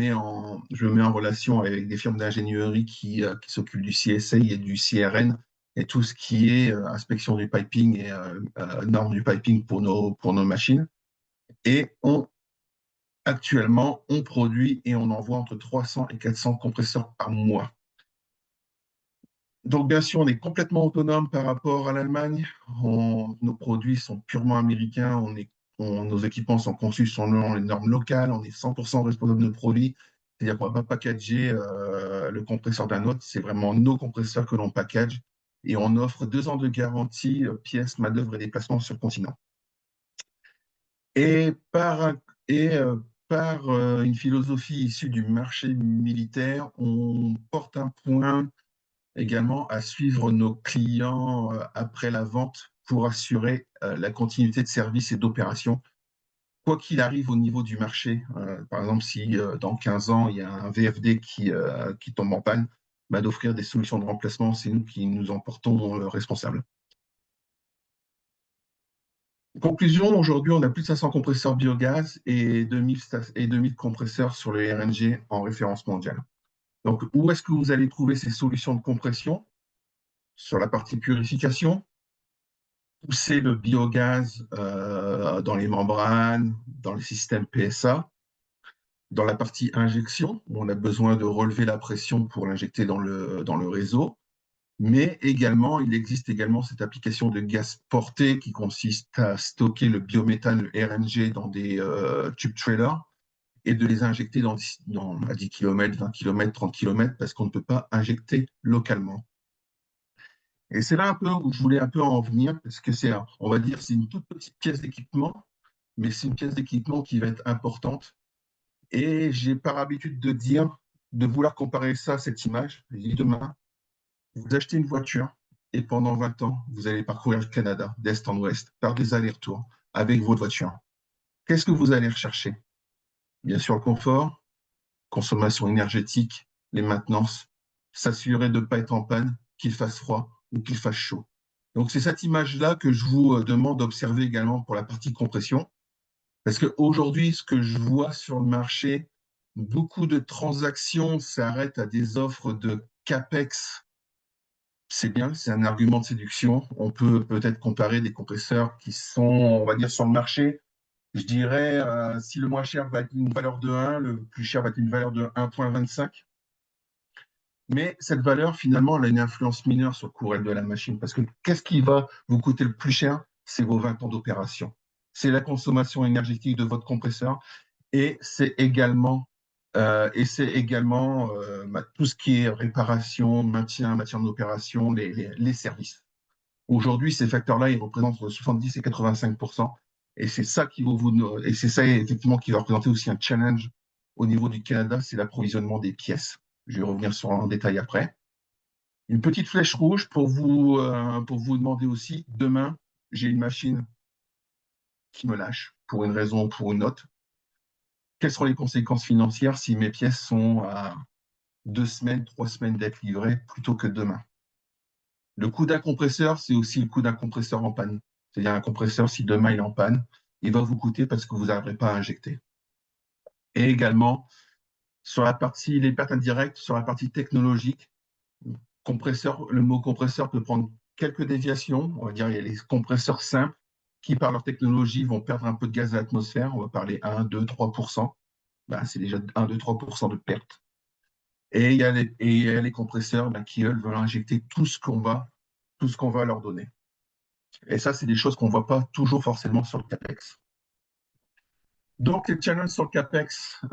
me mets en relation avec des firmes d'ingénierie qui s'occupent du CSA et du CRN et tout ce qui est inspection du piping et normes du piping pour nos machines. Et actuellement, on produit et on envoie entre 300 et 400 compresseurs par mois. Donc, bien sûr, on est complètement autonome par rapport à l'Allemagne. Nos produits sont purement américains. Nos équipements sont conçus selon les normes locales. On est 100% responsable de nos produits. C'est-à-dire qu'on ne va pas packager le compresseur d'un autre. C'est vraiment nos compresseurs que l'on package. Et on offre 2 ans de garantie, pièces, main-d'œuvre et déplacements sur le continent. Et par une philosophie issue du marché militaire, on porte un point également à suivre nos clients après la vente pour assurer la continuité de service et d'opération, quoi qu'il arrive au niveau du marché. Par exemple, si dans 15 ans, il y a un VFD qui tombe en panne, d'offrir des solutions de remplacement, c'est nous qui nous en portons responsables. Conclusion, aujourd'hui, on a plus de 500 compresseurs biogaz et 2000 compresseurs sur le RNG en référence mondiale. Donc, où est-ce que vous allez trouver ces solutions de compression? Sur la partie purification, pousser le biogaz dans les membranes, dans le système PSA. Dans la partie injection, on a besoin de relever la pression pour l'injecter dans le réseau. Mais également, il existe également cette application de gaz porté qui consiste à stocker le biométhane, le RNG, dans des tube trailers et de les injecter à 10 km, 20 km, 30 km parce qu'on ne peut pas injecter localement. Et c'est là un peu où je voulais un peu en venir parce que on va dire, c'est une toute petite pièce d'équipement, mais c'est une pièce d'équipement qui va être importante. Et j'ai par habitude de vouloir comparer ça à cette image. Je dis demain, vous achetez une voiture et pendant 20 ans, vous allez parcourir le Canada d'est en ouest par des allers-retours avec votre voiture. Qu'est-ce que vous allez rechercher? Bien sûr, le confort, consommation énergétique, les maintenances, s'assurer de ne pas être en panne, qu'il fasse froid ou qu'il fasse chaud. Donc, c'est cette image-là que je vous demande d'observer également pour la partie compression. Parce qu'aujourd'hui, ce que je vois sur le marché, beaucoup de transactions s'arrêtent à des offres de CAPEX. C'est bien, c'est un argument de séduction. On peut peut-être comparer des compresseurs qui sont, on va dire, sur le marché. Je dirais, si le moins cher va être une valeur de 1, le plus cher va être une valeur de 1,25. Mais cette valeur, finalement, elle a une influence mineure sur le coût réel de la machine. Parce que qu'est-ce qui va vous coûter le plus cher? C'est vos 20 ans d'opération. C'est la consommation énergétique de votre compresseur et c'est également, tout ce qui est réparation, maintien d'opération, les services. Aujourd'hui, ces facteurs-là, ils représentent entre 70 et 85%. Et c'est ça et c'est ça effectivement qui va représenter aussi un challenge au niveau du Canada, c'est l'approvisionnement des pièces. Je vais revenir en détail après. Une petite flèche rouge pour vous demander aussi, demain, j'ai une machine qui me lâche pour une raison ou pour une autre. Quelles seront les conséquences financières si mes pièces sont à 2 semaines, 3 semaines d'être livrées plutôt que demain? Le coût d'un compresseur, c'est aussi le coût d'un compresseur en panne. C'est-à-dire un compresseur, si demain il est en panne, il va vous coûter parce que vous n'arriverez pas à injecter. Et également, sur la partie, les pertes indirectes, sur la partie technologique, le mot compresseur peut prendre quelques déviations. On va dire il y a les compresseurs simples qui, par leur technologie, vont perdre un peu de gaz à l'atmosphère. On va parler 1, 2, 3%. Ben, c'est déjà 1, 2, 3% de perte. Et il y a les compresseurs qui, eux, veulent injecter tout ce qu'on va leur donner. Et ça, c'est des choses qu'on ne voit pas toujours forcément sur le CAPEX. Donc, les challenges sur le CAPEX,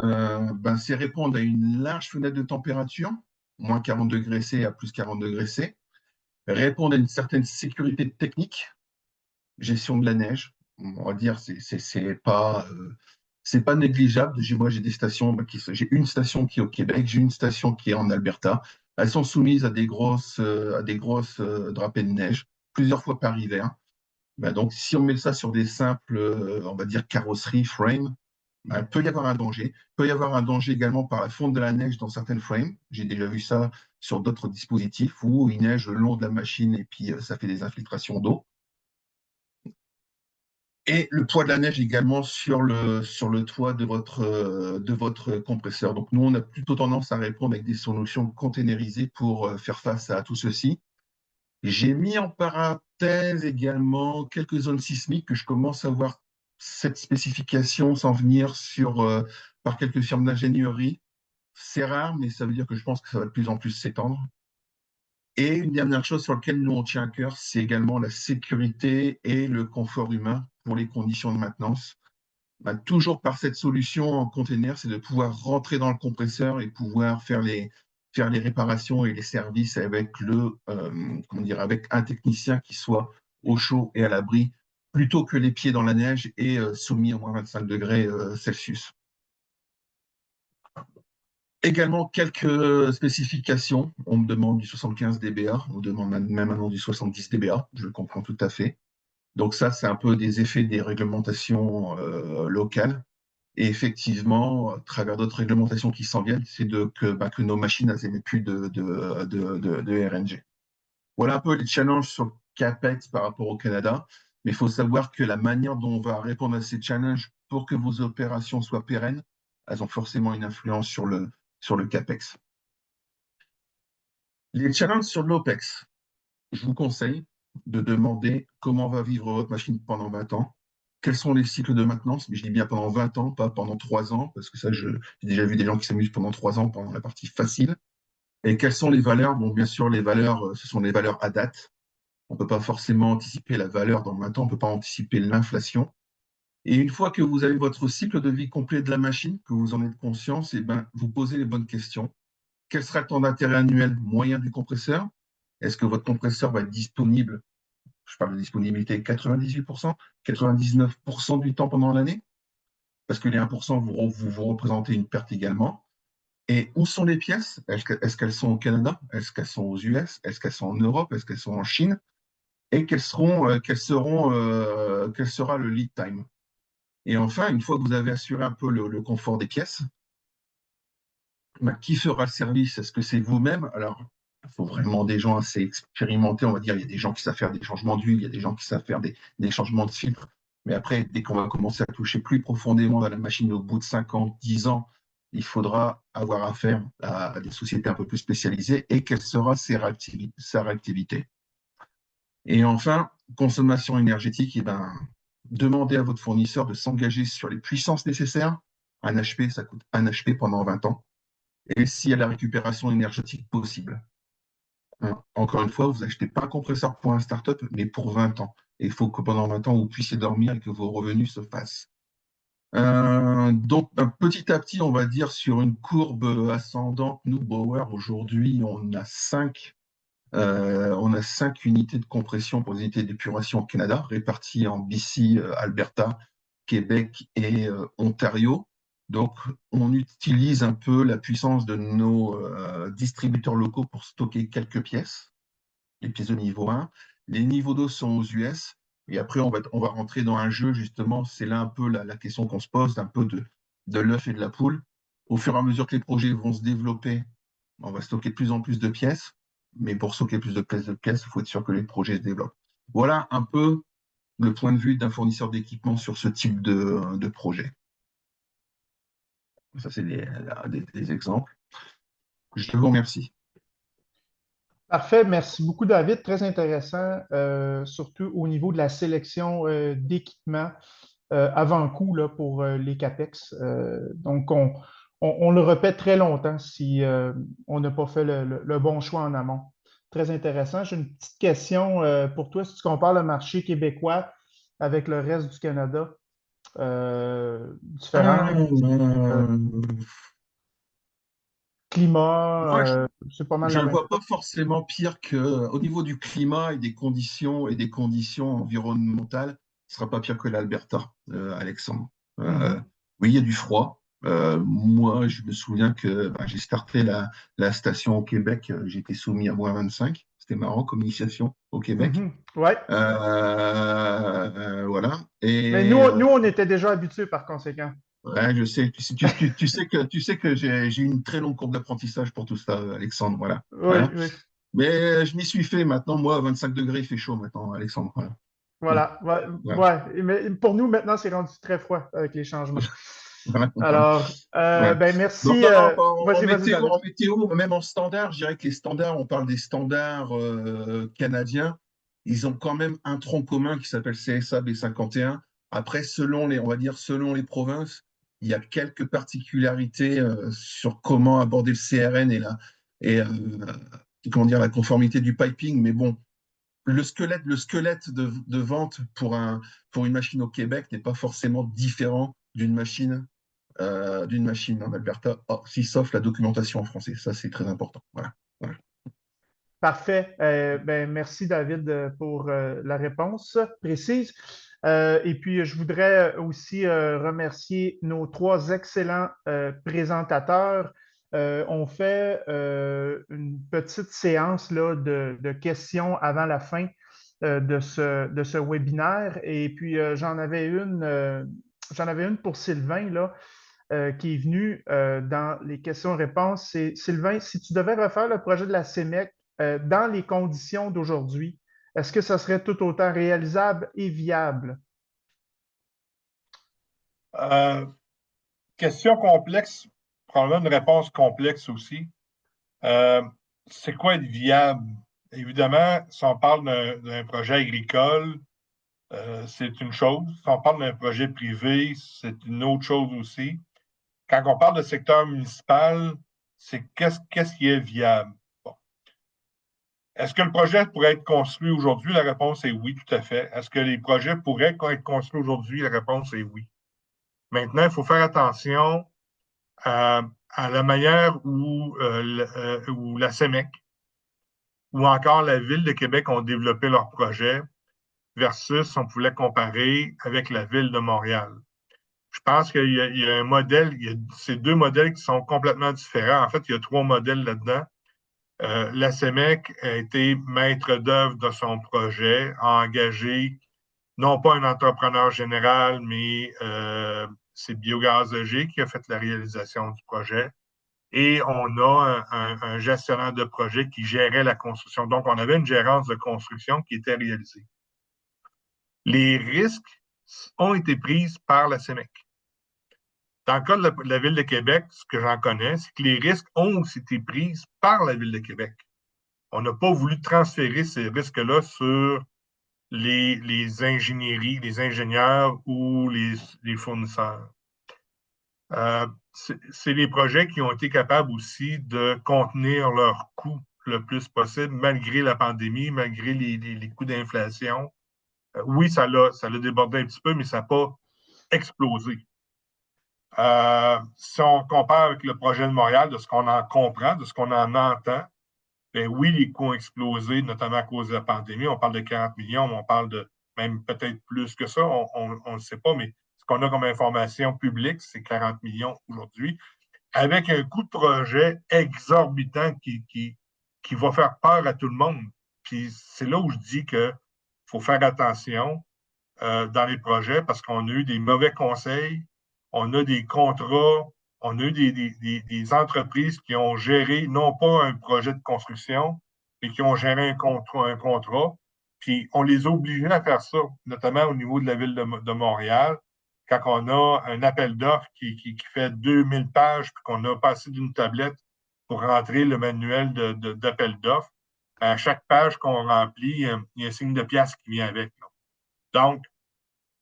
c'est répondre à une large fenêtre de température, moins 40 degrés C à plus 40 degrés C, répondre à une certaine sécurité technique, gestion de la neige, on va dire, c'est pas négligeable. Moi, j'ai des stations, j'ai une station qui est au Québec, j'ai une station qui est en Alberta. Elles sont soumises à des grosses drapées de neige plusieurs fois par hiver. Donc, si on met ça sur des simples, on va dire, carrosseries, frames, il peut y avoir un danger. Il peut y avoir un danger également par la fonte de la neige dans certaines frames. J'ai déjà vu ça sur d'autres dispositifs où il neige le long de la machine et puis ça fait des infiltrations d'eau. Et le poids de la neige également sur le toit de votre compresseur. Donc, nous, on a plutôt tendance à répondre avec des solutions containerisées pour faire face à tout ceci. J'ai mis en parenthèse également quelques zones sismiques que je commence à voir cette spécification s'en venir par quelques firmes d'ingénierie. C'est rare, mais ça veut dire que je pense que ça va de plus en plus s'étendre. Et une dernière chose sur laquelle nous on tient à cœur, c'est également la sécurité et le confort humain pour les conditions de maintenance. Toujours par cette solution en container, c'est de pouvoir rentrer dans le compresseur et pouvoir faire les réparations et les services avec avec un technicien qui soit au chaud et à l'abri, plutôt que les pieds dans la neige et soumis à moins 25 degrés Celsius. Également quelques spécifications. On me demande du 75 dBA, on me demande même maintenant du 70 dBA, je le comprends tout à fait. Donc ça, c'est un peu des effets des réglementations locales. Et effectivement, à travers d'autres réglementations qui s'en viennent, c'est que nos machines n'émettent plus de RNG. Voilà un peu les challenges sur le CAPEX par rapport au Canada. Mais il faut savoir que la manière dont on va répondre à ces challenges pour que vos opérations soient pérennes, elles ont forcément une influence sur le CAPEX. Les challenges sur l'OPEX, je vous conseille de demander comment va vivre votre machine pendant 20 ans. quels sont les cycles de maintenance, mais je dis bien pendant 20 ans, pas pendant 3 ans, parce que ça, j'ai déjà vu des gens qui s'amusent pendant 3 ans, pendant la partie facile. Et quelles sont les valeurs? Bon, bien sûr, les valeurs, ce sont les valeurs à date. On ne peut pas forcément anticiper la valeur dans 20 ans, on ne peut pas anticiper l'inflation. Et une fois que vous avez votre cycle de vie complet de la machine, que vous en êtes conscience, et ben, vous posez les bonnes questions. Quel sera le temps d'intérêt annuel moyen du compresseur? Est-ce que votre compresseur va être disponible? Je parle de disponibilité 98%, 99% du temps pendant l'année, parce que les 1%, vous représentez une perte également. Et où sont les pièces? Est-ce qu'elles sont au Canada? Est-ce qu'elles sont aux US? Est-ce qu'elles sont en Europe? Est-ce qu'elles sont en Chine? Et quel sera le lead time? Et enfin, une fois que vous avez assuré un peu le confort des pièces, ben, qui fera le service? Est-ce que c'est vous-même? Alors, il faut vraiment des gens assez expérimentés, on va dire. Il y a des gens qui savent faire des changements d'huile, il y a des gens qui savent faire des changements de filtre. Mais après, dès qu'on va commencer à toucher plus profondément dans la machine, au bout de 5 ans, 10 ans, il faudra avoir affaire à des sociétés un peu plus spécialisées et quelle sera sa réactivité. Et enfin, consommation énergétique, eh ben, demandez à votre fournisseur de s'engager sur les puissances nécessaires. Un HP, ça coûte 1 HP pendant 20 ans. Et s'il y a la récupération énergétique possible. Hein. Encore une fois, vous n'achetez pas un compresseur pour un startup, mais pour 20 ans. Et il faut que pendant 20 ans, vous puissiez dormir et que vos revenus se fassent. Donc, petit à petit, on va dire sur une courbe ascendante, nous, Bauer, aujourd'hui, on a 5 unités de compression pour les unités d'épuration au Canada, réparties en BC, Alberta, Québec et Ontario. Donc, on utilise un peu la puissance de nos distributeurs locaux pour stocker quelques pièces, les pièces de niveau 1. Les niveaux 2 sont aux US. Et après, on va rentrer dans un jeu, justement, c'est là un peu la question qu'on se pose, un peu de l'œuf et de la poule. Au fur et à mesure que les projets vont se développer, on va stocker de plus en plus de pièces. Mais pour stocker plus de pièces, il faut être sûr que les projets se développent. Voilà un peu le point de vue d'un fournisseur d'équipement sur ce type de projet. Ça, c'est des exemples. Je vous remercie. Parfait, merci beaucoup David, très intéressant, surtout au niveau de la sélection d'équipements avant-coup là, pour les CAPEX. Donc, on le répète très longtemps si on n'a pas fait le bon choix en amont. Très intéressant. J'ai une petite question pour toi. Si tu compares le marché québécois avec le reste du Canada, différent climat, Moi, c'est pas mal je la ne le même vois pas chose. forcément pire qu'au niveau du climat et des conditions environnementales, ce ne sera pas pire que l'Alberta, Alexandre. Mhm. Oui, il y a du froid. Moi, je me souviens que j'ai starté la station au Québec, j'ai été soumis à -25. C'était marrant comme initiation au Québec. Mhm. Ouais. Voilà. Mais Et nous, on était déjà habitués par conséquent. ouais, je sais, tu sais que j'ai une très longue courbe d'apprentissage pour tout ça, Alexandre. Voilà. Oui, Voilà. oui. Mais je m'y suis fait maintenant. Moi, à 25 degrés, il fait chaud maintenant, Alexandre. Voilà. Mm. Voilà. Ouais, Voilà. ouais. Mais pour nous, maintenant, c'est rendu très froid avec les changements. Voilà. Alors, Ouais. ben Donc, merci. non, Vas-y, vas-y, David. en météo, même en standard, je dirais que les standards, on parle des standards canadiens, ils ont quand même un tronc commun qui s'appelle CSA B51. Après, on va dire, selon les provinces, il y a quelques particularités sur comment aborder le CRN et comment dire, la conformité du piping. Mais bon, le squelette de vente pour une machine au Québec n'est pas forcément différent d'une machine en Alberta, si sauf la documentation en français. Ça, c'est très important. Voilà. Voilà. Parfait. Ben, merci, David, pour la réponse précise. Et puis, je voudrais aussi remercier nos trois excellents présentateurs. On fait une petite séance là, de questions avant la fin de ce webinaire. Et puis, j'en avais une pour Sylvain, là, qui est venu dans les questions-réponses. C'est Sylvain, si tu devais refaire le projet de la CEMEC dans les conditions d'aujourd'hui, est-ce que ça serait tout autant réalisable et viable? Euh, Question complexe, probablement une réponse complexe aussi. Euh, c'est quoi être viable? Évidemment, si on parle d'un projet agricole, c'est une chose. Si on parle d'un projet privé, c'est une autre chose aussi. Quand on parle de secteur municipal, c'est qu'est-ce qui est viable? Bon. Est-ce que le projet pourrait être construit aujourd'hui? La réponse est oui, tout à fait. Est-ce que les projets pourraient être construits aujourd'hui? La réponse est oui. Maintenant, il faut faire attention à la manière où la CEMEC ou encore la Ville de Québec ont développé leur projet versus on pouvait comparer avec la Ville de Montréal. Je pense qu'il y a un modèle, il y a ces deux modèles qui sont complètement différents. En fait, il y a trois modèles là-dedans. La CEMEC a été maître d'œuvre de son projet, a engagé non pas un entrepreneur général, mais c'est Biogaz EG qui a fait la réalisation du projet. Et on a un gestionnaire de projet qui gérait la construction. Donc, on avait une gérance de construction qui était réalisée. Les risques ont été pris par la CEMEC. Dans le cas de la Ville de Québec, ce que j'en connais, c'est que les risques ont aussi été pris par la Ville de Québec. On n'a pas voulu transférer ces risques-là sur les ingénieries, les ingénieurs ou les fournisseurs. C'est les projets qui ont été capables aussi de contenir leurs coûts le plus possible, malgré la pandémie, malgré les coûts d'inflation. Oui, ça l'a débordé un petit peu, mais ça n'a pas explosé. Si on compare avec le projet de Montréal, de ce qu'on en comprend, de ce qu'on en entend, bien oui, les coûts ont explosé, notamment à cause de la pandémie. On parle de 40 millions, mais on parle de même peut-être plus que ça, on ne le sait pas, mais ce qu'on a comme information publique, c'est 40 millions aujourd'hui, avec un coût de projet exorbitant qui va faire peur à tout le monde. Puis c'est là où je dis qu'il faut faire attention dans les projets parce qu'on a eu des mauvais conseils, on a des contrats, on a eu des entreprises qui ont géré non pas un projet de construction, mais qui ont géré un contrat. Puis on les a obligés à faire ça, notamment au niveau de la ville de Montréal, quand on a un appel d'offres qui fait 2000 pages, puis qu'on a passé d'une tablette pour rentrer le manuel d'appel d'offres. À chaque page qu'on remplit, il y a un signe de pièce qui vient avec. Là. Donc,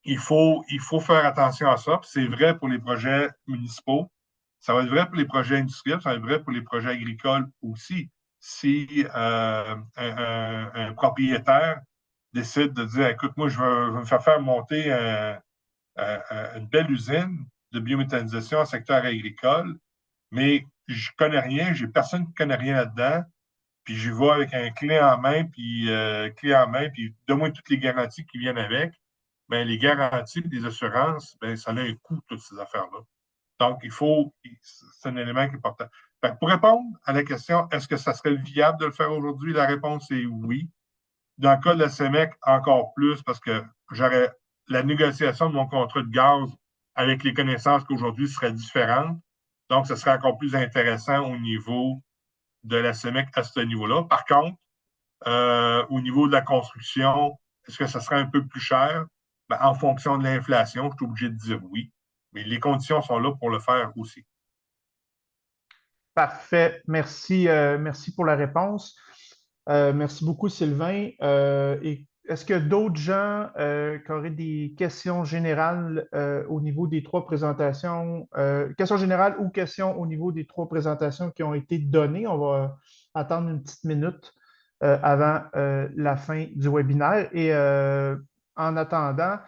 il faut faire attention à ça. C'est vrai pour les projets municipaux. Ça va être vrai pour les projets industriels, ça va être vrai pour les projets agricoles aussi. Si un propriétaire décide de dire, écoute, moi, je veux me faire monter une belle usine de biométhanisation en secteur agricole, mais je ne connais rien, j'ai personne qui ne connaît rien là-dedans, puis je vais avec un clé en main, puis donne-moi toutes les garanties qui viennent avec. Bien, les garanties et les assurances, bien, ça a un coût, toutes ces affaires-là. Donc, c'est un élément qui est important. Pour répondre à la question, est-ce que ça serait viable de le faire aujourd'hui? La réponse est oui. Dans le cas de la CEMEC, encore plus, parce que j'aurais la négociation de mon contrat de gaz avec les connaissances qu'aujourd'hui serait différente. Donc, ce serait encore plus intéressant au niveau de la CEMEC à ce niveau-là. Par contre, au niveau de la construction, est-ce que ça serait un peu plus cher? Ben, en fonction de l'inflation, je suis obligé de dire oui. Mais les conditions sont là pour le faire aussi. Parfait. Merci, merci pour la réponse. Merci beaucoup, Sylvain. Et est-ce qu'il y a d'autres gens qui auraient des questions générales au niveau des trois présentations, questions générales ou questions au niveau des trois présentations qui ont été données? On va attendre une petite minute avant la fin du webinaire. Et en attendant,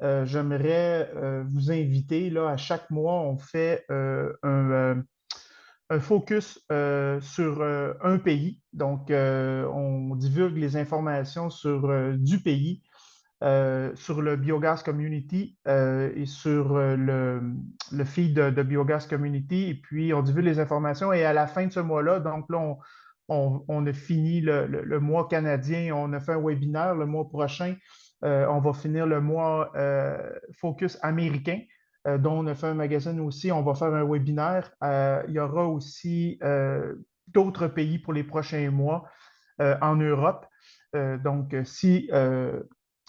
j'aimerais vous inviter, là, à chaque mois, on fait un focus sur un pays. Donc, on divulgue les informations sur du pays, sur le Biogaz Community et sur le feed de Biogaz Community. Et puis, on divulgue les informations. Et à la fin de ce mois-là, donc là, on a fini le mois canadien. On a fait un webinaire le mois prochain. On va finir le mois focus américain. Dont on a fait un magazine aussi. On va faire un webinaire. Il y aura aussi d'autres pays pour les prochains mois en Europe. Donc, si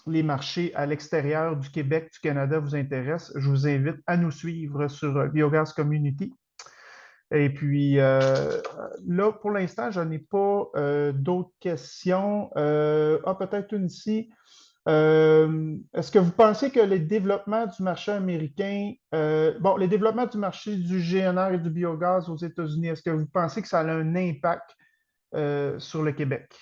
les marchés à l'extérieur du Québec, du Canada vous intéressent, je vous invite à nous suivre sur Biogaz Community. Et puis, là, pour l'instant, je n'ai pas d'autres questions. Peut-être une ici. Est-ce que vous pensez que les développements du marché américain, les développements du marché du GNR et du biogaz aux États-Unis, est-ce que vous pensez que ça a un impact sur le Québec?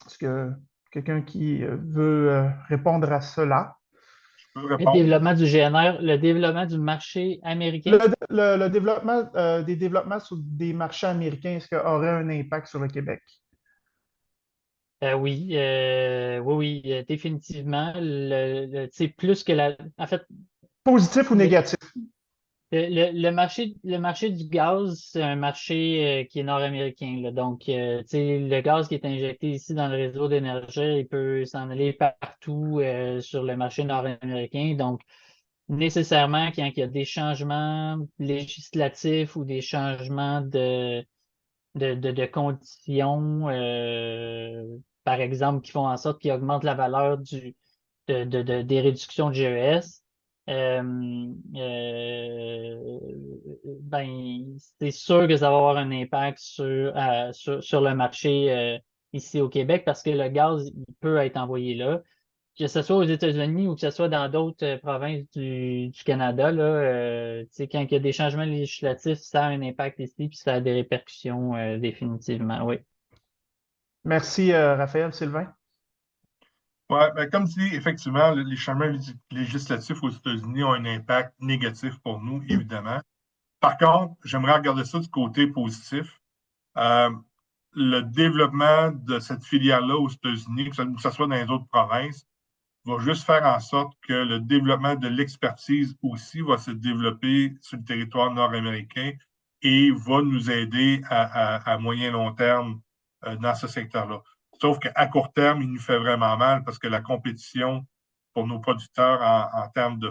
Est-ce que quelqu'un qui veut répondre à cela? Je peux Le répondre. développement du GNR, le développement du marché américain? Le développement des développements sur des marchés américains, est-ce qu'il aurait un impact sur le Québec? Oui, oui, oui, définitivement. Tu sais, plus que en fait, Positif ou le, négatif? le marché du gaz, c'est un marché qui est nord-américain, là. Donc, tu sais, le gaz qui est injecté ici dans le réseau d'énergie, il peut s'en aller partout sur le marché nord-américain. Donc, nécessairement, quand il y a des changements législatifs ou des changements de conditions, par exemple, qui font en sorte qu'ils augmentent la valeur des réductions de GES, ben, c'est sûr que ça va avoir un impact sur le marché ici au Québec parce que le gaz, il peut être envoyé là. Que ce soit aux États-Unis ou que ce soit dans d'autres provinces du Canada, là, tu sais, quand il y a des changements législatifs, ça a un impact ici, puis ça a des répercussions définitivement, oui. Merci, Raphaël. Sylvain? Ouais, ben, comme dit, effectivement, les changements législatifs aux États-Unis ont un impact négatif pour nous, évidemment. Par contre, j'aimerais regarder ça du côté positif. Euh, le développement de cette filière-là aux États-Unis, que ce soit dans les autres provinces, va juste faire en sorte que le développement de l'expertise aussi va se développer sur le territoire nord-américain et va nous aider à moyen long terme dans ce secteur-là. Sauf qu'à court terme, il nous fait vraiment mal parce que la compétition pour nos producteurs en termes de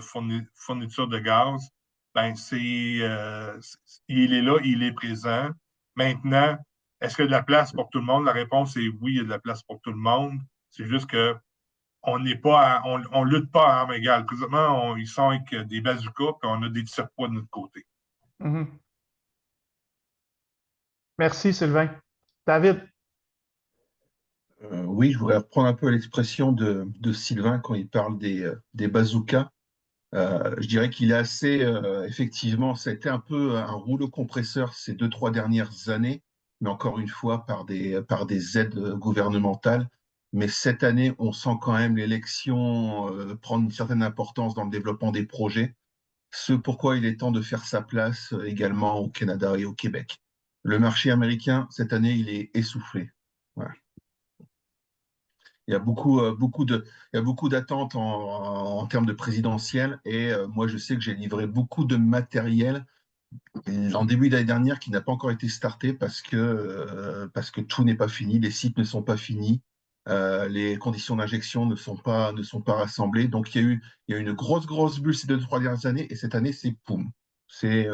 fourniture de gaz, ben il est là, il est présent. Maintenant, est-ce qu'il y a de la place pour tout le monde? La réponse est oui, il y a de la place pour tout le monde. C'est juste que on n'est pas, on lutte pas à armes égales. Présentement, ils sont avec des bazookas, puis on a des tirs-poids de notre côté. Mhm. Merci, Sylvain. David? Oui, je voudrais reprendre un peu l'expression de Sylvain quand il parle des bazookas. Je dirais qu'il est assez, effectivement, ça a été un peu un rouleau compresseur ces 2, 3 dernières années, mais encore une fois par des aides gouvernementales. Mais cette année, on sent quand même l'élection prendre une certaine importance dans le développement des projets, ce pourquoi il est temps de faire sa place également au Canada et au Québec. Le marché américain, cette année, il est essoufflé. Voilà. Il y a il y a beaucoup d'attentes en termes de présidentielle et moi je sais que j'ai livré beaucoup de matériel en début d'année dernière qui n'a pas encore été starté parce que tout n'est pas fini, les sites ne sont pas finis, les conditions d'injection ne sont pas rassemblées. Donc il y a eu une grosse bulle ces 2, 3 dernières années et cette année c'est poum. C'est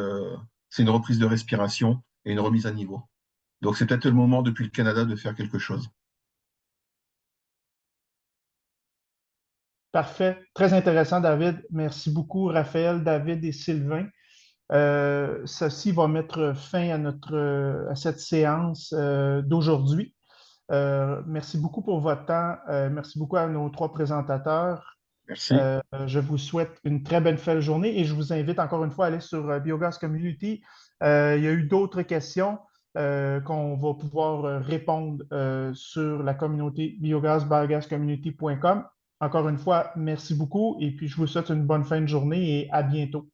une reprise de respiration et une remise à niveau. Donc c'est peut-être le moment depuis le Canada de faire quelque chose. Parfait. Très intéressant, David. Merci beaucoup, Raphaël, David et Sylvain. Ceci va mettre fin à cette séance d'aujourd'hui. Merci beaucoup pour votre temps. Merci beaucoup à nos 3 présentateurs. Merci. Je vous souhaite une très belle fin de journée et je vous invite encore une fois à aller sur Biogaz Community. Il y a eu d'autres questions qu'on va pouvoir répondre sur la communauté biogaz-community.com. Encore une fois, merci beaucoup et puis je vous souhaite une bonne fin de journée et à bientôt.